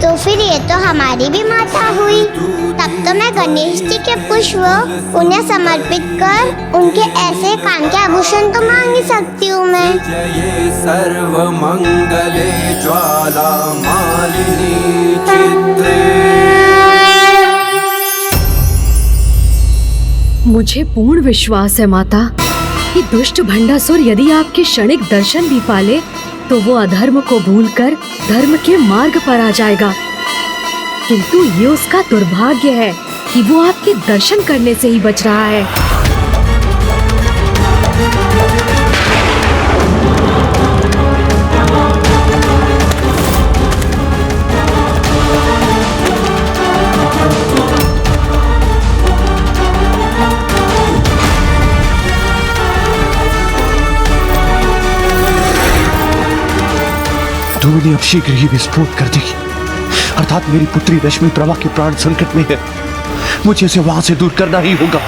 तो फिर ये तो हमारी भी माता हुई। तब तो मैं गणेश जी के पुष्प उन्हें समर्पित कर उनके ऐसे कान के आभूषण तो मांग ही सकती हूँ मैं। जय सर्व मंगले ज्वाला मालिनी चित्रे। मुझे पूर्ण विश्वास है माता कि दुष्ट भंडासुर यदि आपके क्षणिक दर्शन भी पाले तो वो अधर्म को भूलकर धर्म के मार्ग पर आ जाएगा। किंतु ये उसका दुर्भाग्य है कि वो आपके दर्शन करने से ही बच रहा है। डोमिनी अब शीघ्र ही विस्फोट कर देगी, अर्थात मेरी पुत्री रश्मि प्रभा के प्राण संकट में है। मुझे इसे वहां से दूर करना ही होगा।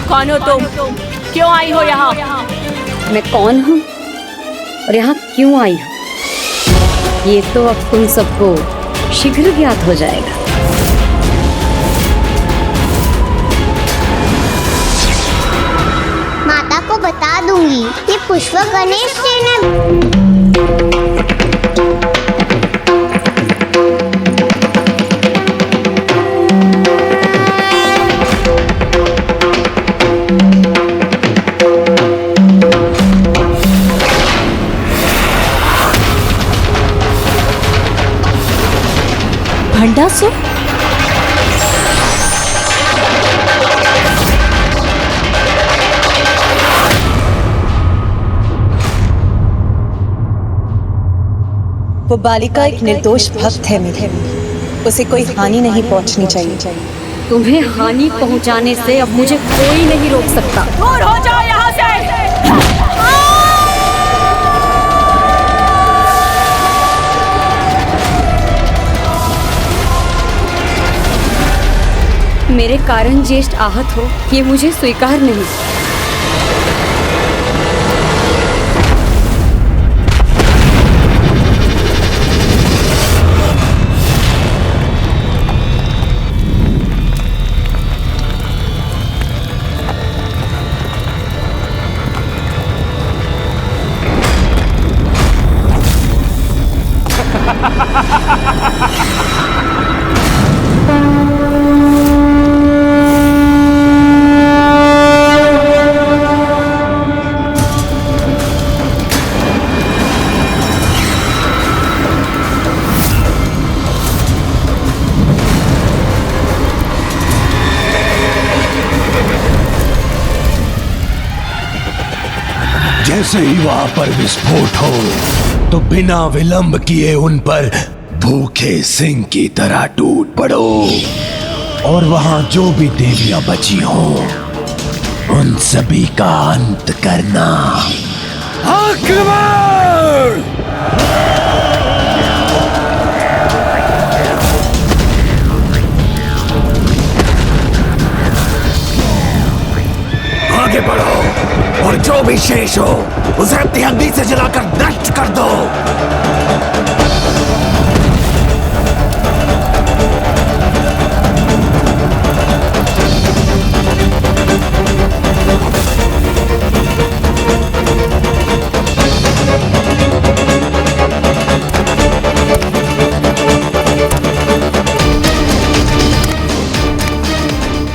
कौन हो तुम? क्यों आई हो यहाँ? मैं कौन हूँ और यहाँ क्यों आई हूँ ये तो अब तुम सबको शीघ्र ज्ञात हो जाएगा। जाऊंगी। ये पुष्प गणेश जी ने भंडासुर? वो बालिका एक निर्दोष भक्त है मेरे, उसे कोई हानि नहीं पहुंचनी चाहिए। तुम्हें हानि पहुंचाने से अब मुझे कोई नहीं रोक सकता। दूर हो जाओ यहाँ से। मेरे कारण ज्येष्ठ आहत हो, ये मुझे स्वीकार नहीं। जैसे ही वहां पर विस्फोट हो तो बिना विलंब किए उन पर भूखे सिंह की तरह टूट पड़ो, और वहां जो भी देवियां बची हो उन सभी का अंत करना। आक्रमण! आगे बढ़ो और जो भी शेष हो उसे अपनी अग्नि से जलाकर नष्ट कर दो।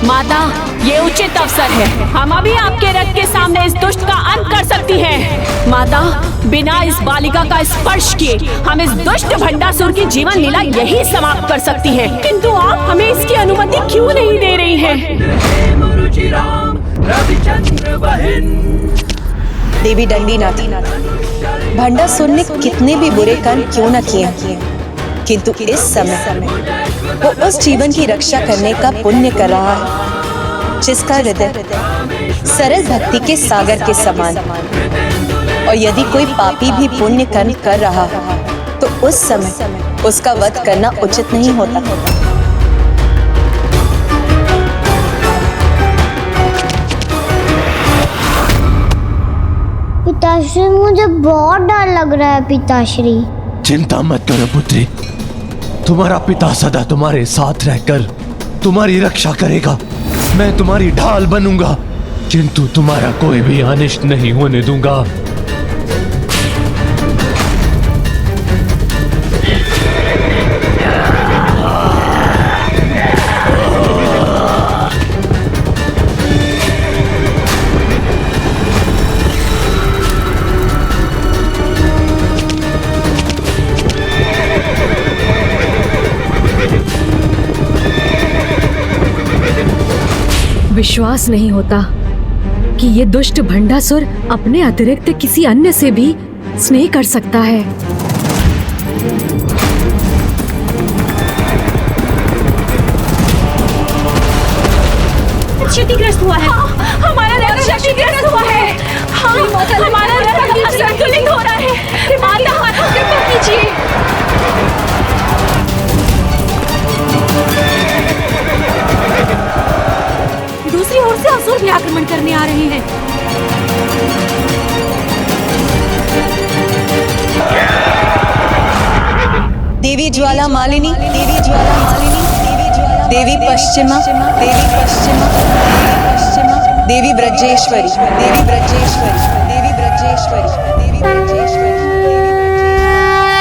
माता, ये उचित अवसर है। हम अभी आपके रथ के सामने इस दुष्ट का अंत कर सकती हैं। माता, बिना इस बालिका का स्पर्श किए हम इस दुष्ट भंडासुर की जीवन लीला यही समाप्त कर सकती हैं। किंतु आप हमें इसकी अनुमति क्यों नहीं दे रही हैं? देवी दंडीनाथ, भंडासुर ने कितने भी बुरे कर्म क्यों न किए, किंतु इस समय वो उस जीवन की रक्षा करने का पुण्य कर रहा है जिसका हृदय सरल भक्ति के सागर के समान। और यदि कोई पापी भी पुण्य कर्म कर रहा है तो उस समय उसका वध करना उचित नहीं होता। पिताश्री, मुझे बहुत डर लग रहा है। पिताश्री, चिंता मत करो पुत्री, तुम्हारा पिता सदा तुम्हारे साथ रहकर तुम्हारी रक्षा करेगा। मैं तुम्हारी ढाल बनूंगा, किंतु तुम्हारा कोई भी अनिष्ट नहीं होने दूंगा। विश्वास नहीं होता कि ये दुष्ट भंडासुर अपने अतिरिक्त किसी अन्य से भी स्नेह कर सकता है। क्षतिग्रस्त हुआ है। हमारा रथ क्षतिग्रस्त हुआ है। हाँ, हमारा रथ असंतुलित हो रहा है। माता, कृपा कीजिए। दूसरी ओर से असुर भी आक्रमण करने आ रहे हैं। देवी ज्वाला मालिनी, देवी ज्वाला मालिनी, देवी पश्चिमा, देवी पश्चिमा, देवी ब्रजेश्वरी, देवी ब्रजेश्वरी, देवी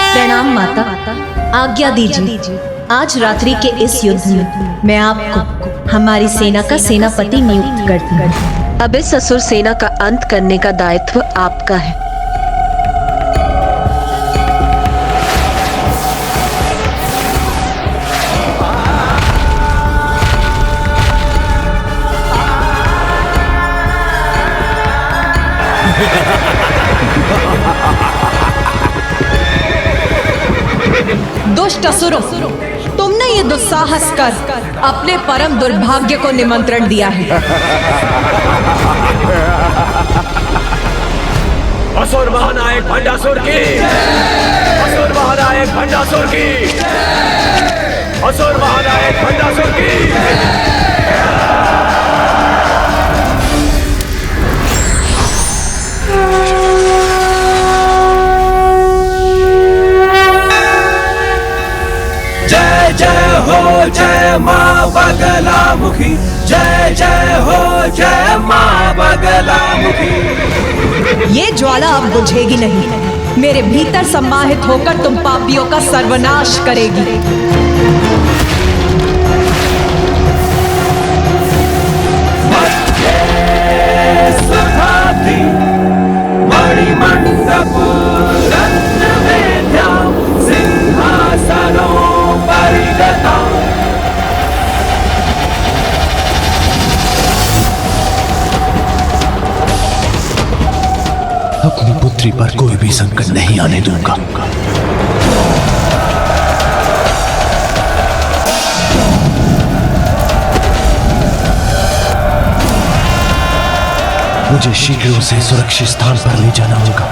प्रणाम माता, आज्ञा दीजिए। आज रात्रि के इस युद्ध में मैं आपको हमारी सेना का सेनापति नियुक्त करती हूँ। अब इस असुर सेना का अंत करने का दायित्व आपका है। दुष्ट असुरों, तुमने ये दुस्साहस कर अपने परम दुर्भाग्य को निमंत्रण दिया है। असुर महानायक भंडासुर की, असुर महानायक भंडासुर की, असुर महानायक भंडासुर की। जय जय हो जय माँ बगलामुखी, जय जय हो जय माँ बगलामुखी। ये ज्वाला अब बुझेगी नहीं। मेरे भीतर सम्माहित होकर तुम पापियों का सर्वनाश करेगी। मणिमंडप रत्न वेद्या सिंहासनो परिगता। अपनी पुत्री पर कोई भी संकट नहीं आने दूंगा। मुझे शीघ्र उसे सुरक्षित स्थान पर ले जाना होगा।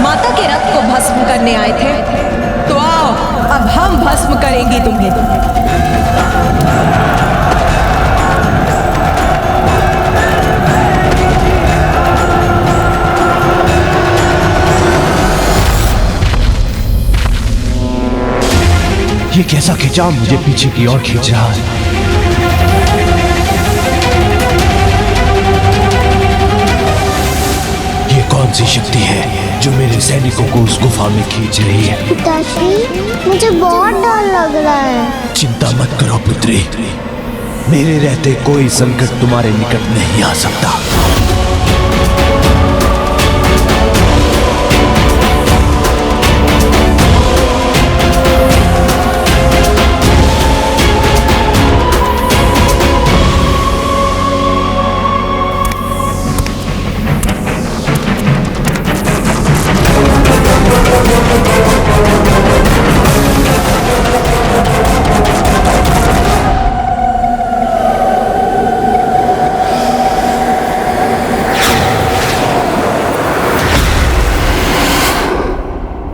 माता के रथ को भस्म करने आए थे, तो आओ अब हम भस्म करेंगे तुम्हें। ये कैसा खिंचाव मुझे पीछे की ओर खींच रहा है? ये कौन सी शक्ति है जो मेरे सैनिकों को उस गुफा में खींच रही है? पिताश्री, मुझे बहुत डर लग रहा है। चिंता मत करो पुत्री, मेरे रहते कोई संकट तुम्हारे निकट नहीं आ सकता।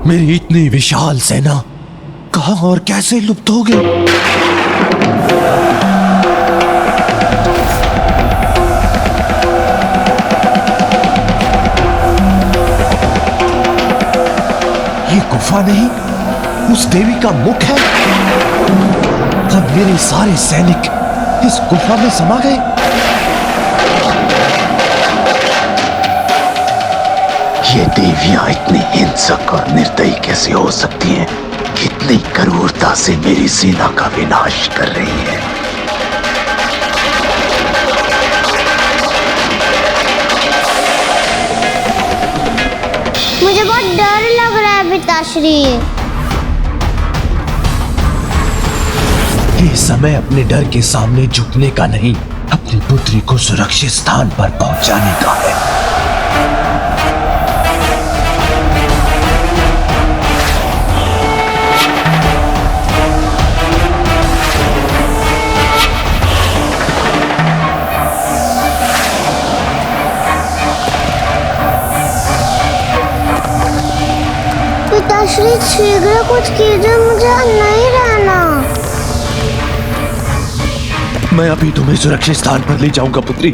मेरी इतनी विशाल सेना कहां और कैसे लुप्त हो गई? ये गुफा नहीं, उस देवी का मुख है। अब मेरे सारे सैनिक इस गुफा में समा गए। ये देवियां इतनी हिंसक और निर्दयी कैसे हो सकती हैं? कितनी क्रूरता से मेरी सेना का विनाश कर रही है। मुझे बहुत डर लग रहा है पिताश्री। ये समय अपने डर के सामने झुकने का नहीं, अपनी पुत्री को सुरक्षित स्थान पर पहुंचाने का है। पिताश्री, शीघ्र कुछ कीजिए, मुझे नहीं रहना। मैं अभी तुम्हें सुरक्षित स्थान पर ले जाऊंगा पुत्री।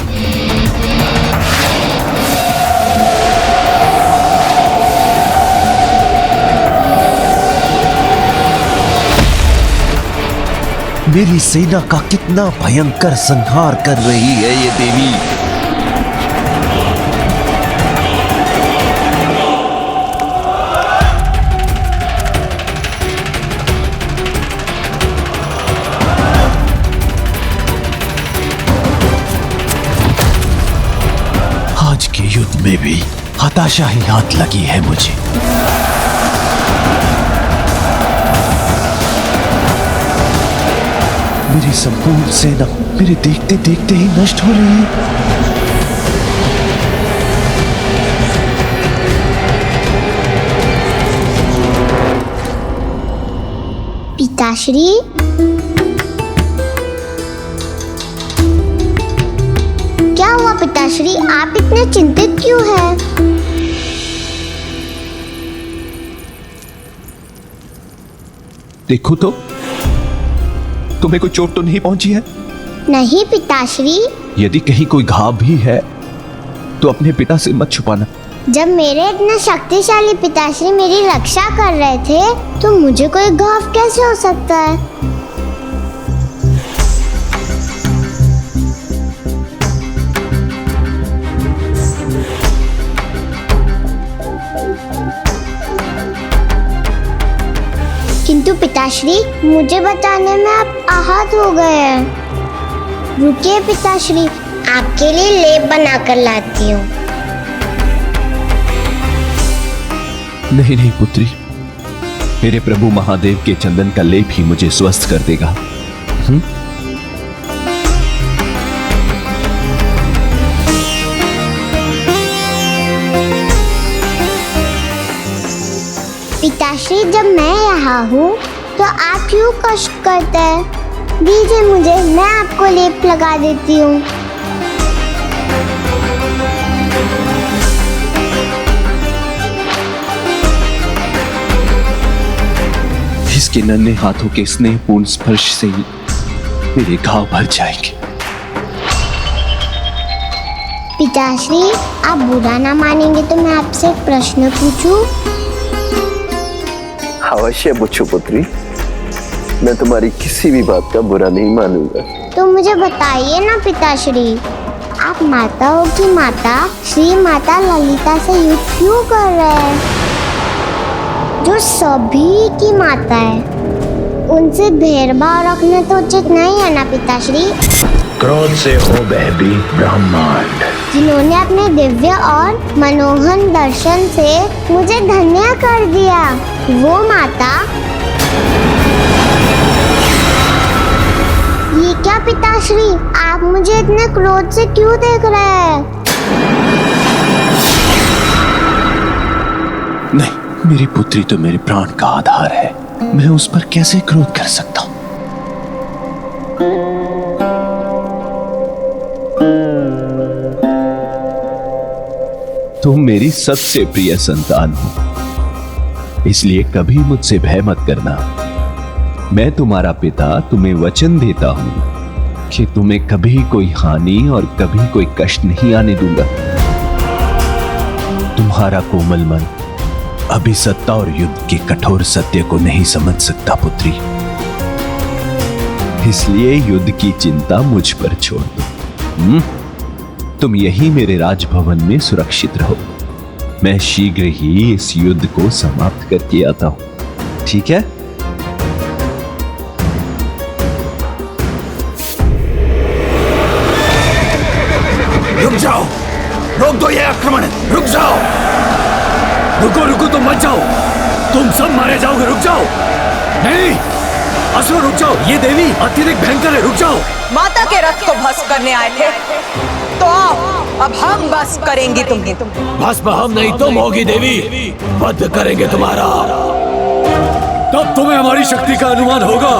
मेरी सेना का कितना भयंकर संहार कर रही है ये देवी। आज के युद्ध में भी हताशा ही हाथ लगी है मुझे। मेरी संपूर्ण सेना मेरे देखते देखते ही नष्ट हो रही है। पिताश्री, क्या हुआ पिताश्री? आप इतने चिंतित क्यों हैं? देखो तो, तुम्हें कोई चोट तो नहीं पहुंची है? नहीं पिताश्री। यदि कहीं कोई घाव भी है तो अपने पिता से मत छुपाना। जब मेरे इतने शक्तिशाली पिताश्री मेरी रक्षा कर रहे थे तो मुझे कोई घाव कैसे हो सकता है? किंतु पिताश्री, मुझे बचाने में आप आहत हो गए हैं। रुकिए पिताश्री, आपके लिए लेप बनाकर लाती हूँ। नहीं नहीं पुत्री, मेरे प्रभु महादेव के चंदन का लेप ही मुझे स्वस्थ कर देगा। पिताश्री, जब मैं यहाँ हूँ तो आप क्यों कष्ट करते हैं? दीजिए मुझे, मैं आपको लेप लगा देती हूँ। इसके नन्हे हाथों के स्नेहपूर्ण स्पर्श से ही मेरे घाव भर जाएंगे। पिताश्री, आप बुरा ना मानेंगे तो मैं आपसे एक प्रश्न पूछूं? अवश्य पूछो पुत्री, मैं तुम्हारी किसी भी बात का बुरा नहीं मानूंगा। तो मुझे बताइए ना पिताश्री, आप माताओं की माता श्री माता ललिता से युद्ध क्यों कर रहे हैं, जो सभी की माता है? उनसे भेदभाव रखना तो उचित नहीं है ना पिताश्री? क्रोध से हो भयभीत ब्रह्मांड, जिन्होंने अपने दिव्य और मनोहर दर्शन से मुझे धन्य कर दिया, वो माता। ये क्या पिताश्री, आप मुझे इतने क्रोध से क्यों देख रहे हैं? नहीं, मेरी पुत्री तो मेरे प्राण का आधार है, मैं उस पर कैसे क्रोध कर सकता हूं? तुम मेरी सबसे प्रिय संतान हो, इसलिए कभी मुझसे भय मत करना। मैं तुम्हारा पिता तुम्हें वचन देता हूं कि तुम्हें कभी कोई हानि और कभी कोई कष्ट नहीं आने दूंगा। तुम्हारा कोमल मन अभी सत्ता और युद्ध के कठोर सत्य को नहीं समझ सकता पुत्री, इसलिए युद्ध की चिंता मुझ पर छोड़ दो। तुम यहीं मेरे राजभवन में सुरक्षित रहो, मैं शीघ्र ही इस युद्ध को समाप्त करके आता हूं, ठीक है? रुक जाओ, रोक दो ये आक्रमण, रुक जाओ। रुको रुको, तुम मत जाओ, तुम सब मारे जाओगे, रुक जाओ। नहीं असुर, रुक जाओ, ये देवी अत्यधिक भयंकर है, रुक जाओ। माता के रथ को भस्म करने आए थे तो आओ, अब हम भस्म करेंगे तुम्हें। भस्म हम नहीं, तुम होगी देवी, वध करेंगे तुम्हारा, तब तुम्हें हमारी शक्ति का अनुमान होगा।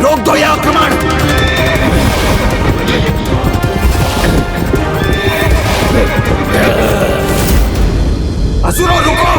रोक दो यह आक्रमण। असुरों रुको।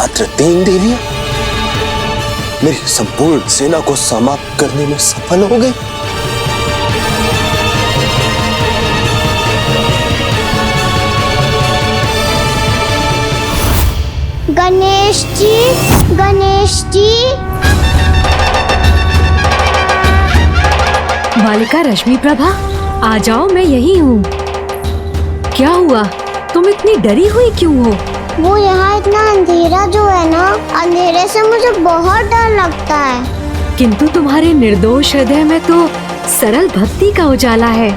मात्र 3 देवियां मेरी संपूर्ण सेना को समाप्त करने में सफल हो गई। गणेश जी, गणेश जी। बालिका रश्मि प्रभा, आ जाओ, मैं यही हूँ। क्या हुआ, तुम इतनी डरी हुई क्यों हो? वो यहाँ इतना अंधेरा जो है ना, अंधेरे से मुझे बहुत डर लगता है। किंतु तुम्हारे निर्दोष हृदय में तो सरल भक्ति का उजाला है।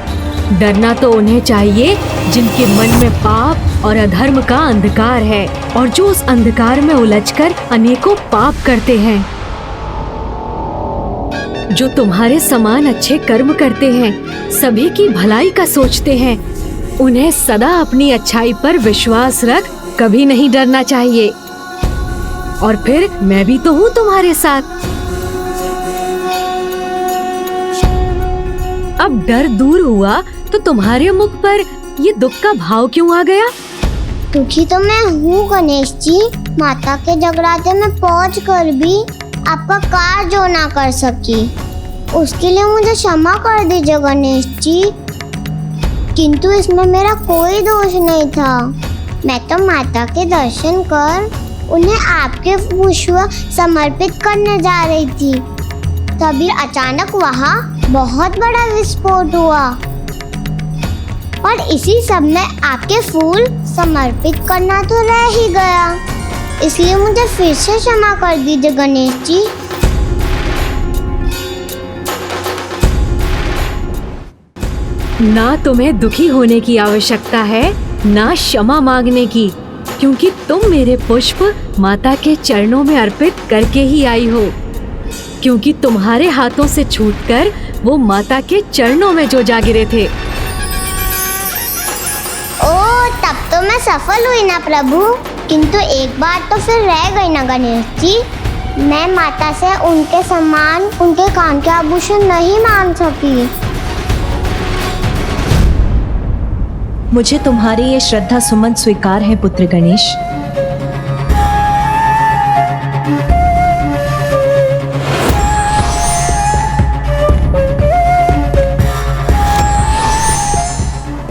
डरना तो उन्हें चाहिए जिनके मन में पाप और अधर्म का अंधकार है और जो उस अंधकार में उलझकर अनेकों पाप करते हैं। जो तुम्हारे समान अच्छे कर्म करते हैं, सभी की भलाई का सोचते हैं, उन्हें सदा अपनी अच्छाई पर विश्वास रख कभी नहीं डरना चाहिए। और फिर मैं भी तो हूँ तुम्हारे साथ। अब डर दूर हुआ तो तुम्हारे मुख पर ये दुख का भाव क्यों आ गया? दुखी तो मैं हूँ गणेश जी। माता के जगराते में पहुँच कर भी आपका कार्य जो ना कर सकी, उसके लिए मुझे क्षमा कर दीजिए गणेश जी। किंतु इसमें मेरा कोई दोष नहीं था। मैं तो माता के दर्शन कर उन्हें आपके पुष्प समर्पित करने जा रही थी, तभी अचानक वहाँ बहुत बड़ा विस्फोट हुआ और इसी सब में आपके फूल समर्पित करना तो रह ही गया। इसलिए मुझे फिर से क्षमा कर दीजिए गणेश जी। ना तुम्हें दुखी होने की आवश्यकता है, ना क्षमा मांगने की, क्योंकि तुम मेरे पुष्प माता के चरणों में अर्पित करके ही आई हो। क्योंकि तुम्हारे हाथों से छूटकर वो माता के चरणों में जो जा गिरे थे। ओ, तब तो मैं सफल हुई ना प्रभु। किंतु एक बात तो फिर रह गई ना गणेश जी। मैं माता से उनके समान उनके कान के आभूषण नहीं मांग सकी। मुझे तुम्हारे ये श्रद्धा सुमन स्वीकार है पुत्र गणेश।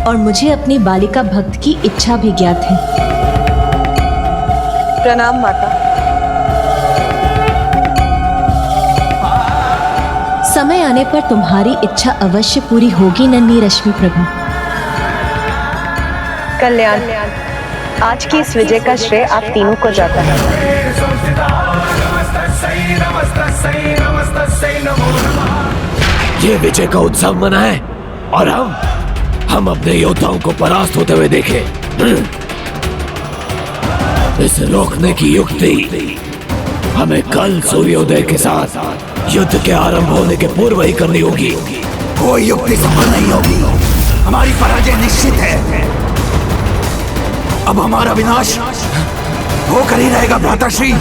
और मुझे अपनी बालिका भक्त की इच्छा भी ज्ञात है। प्रणाम माता। समय आने पर तुम्हारी इच्छा अवश्य पूरी होगी नन्ही रश्मि प्रभा। कल्याण, आज की इस विजय का श्रेय आप तीनों को जाता है। ये विजय का उत्सव मनाएं और हम अपने योद्धाओं को परास्त होते हुए देखें। इसे रोकने की युक्ति हमें कल सूर्योदय के साथ युद्ध के आरंभ होने के पूर्व ही करनी होगी। कोई युक्ति सफल नहीं होगी, हमारी पराजय निश्चित है। अब हमारा विनाश होकर ही रहेगा भ्राताश्री।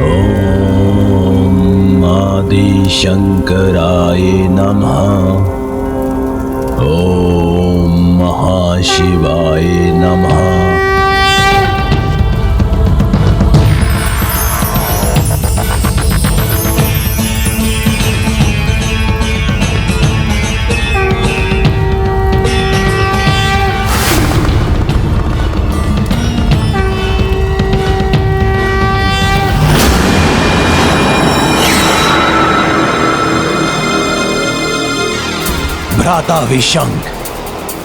ओम आदि शंकराय नमः। ओम महाशिवाय नमः। भ्राता विशंक,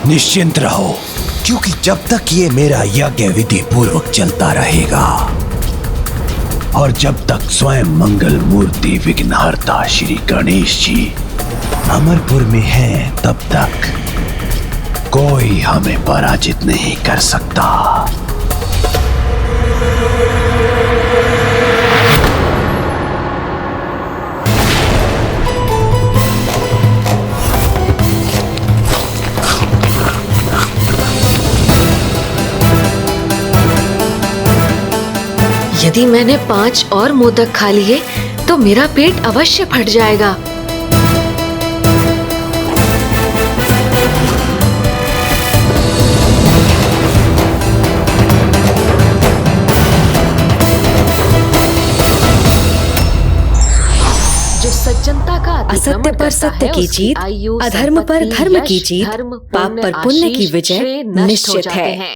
निश्चिंत रहो, क्योंकि जब तक ये मेरा यज्ञ विधि पूर्वक चलता रहेगा और जब तक स्वयं मंगल मूर्ति विघ्नहर्ता श्री गणेश जी अमरपुर में हैं, तब तक कोई हमें पराजित नहीं कर सकता। यदि मैंने 5 और मोदक खा लिए तो मेरा पेट अवश्य फट जाएगा। असत्य पर सत्य की जीत, अधर्म पर धर्म की जीत, पाप पर पुण्य की विजय निश्चित है।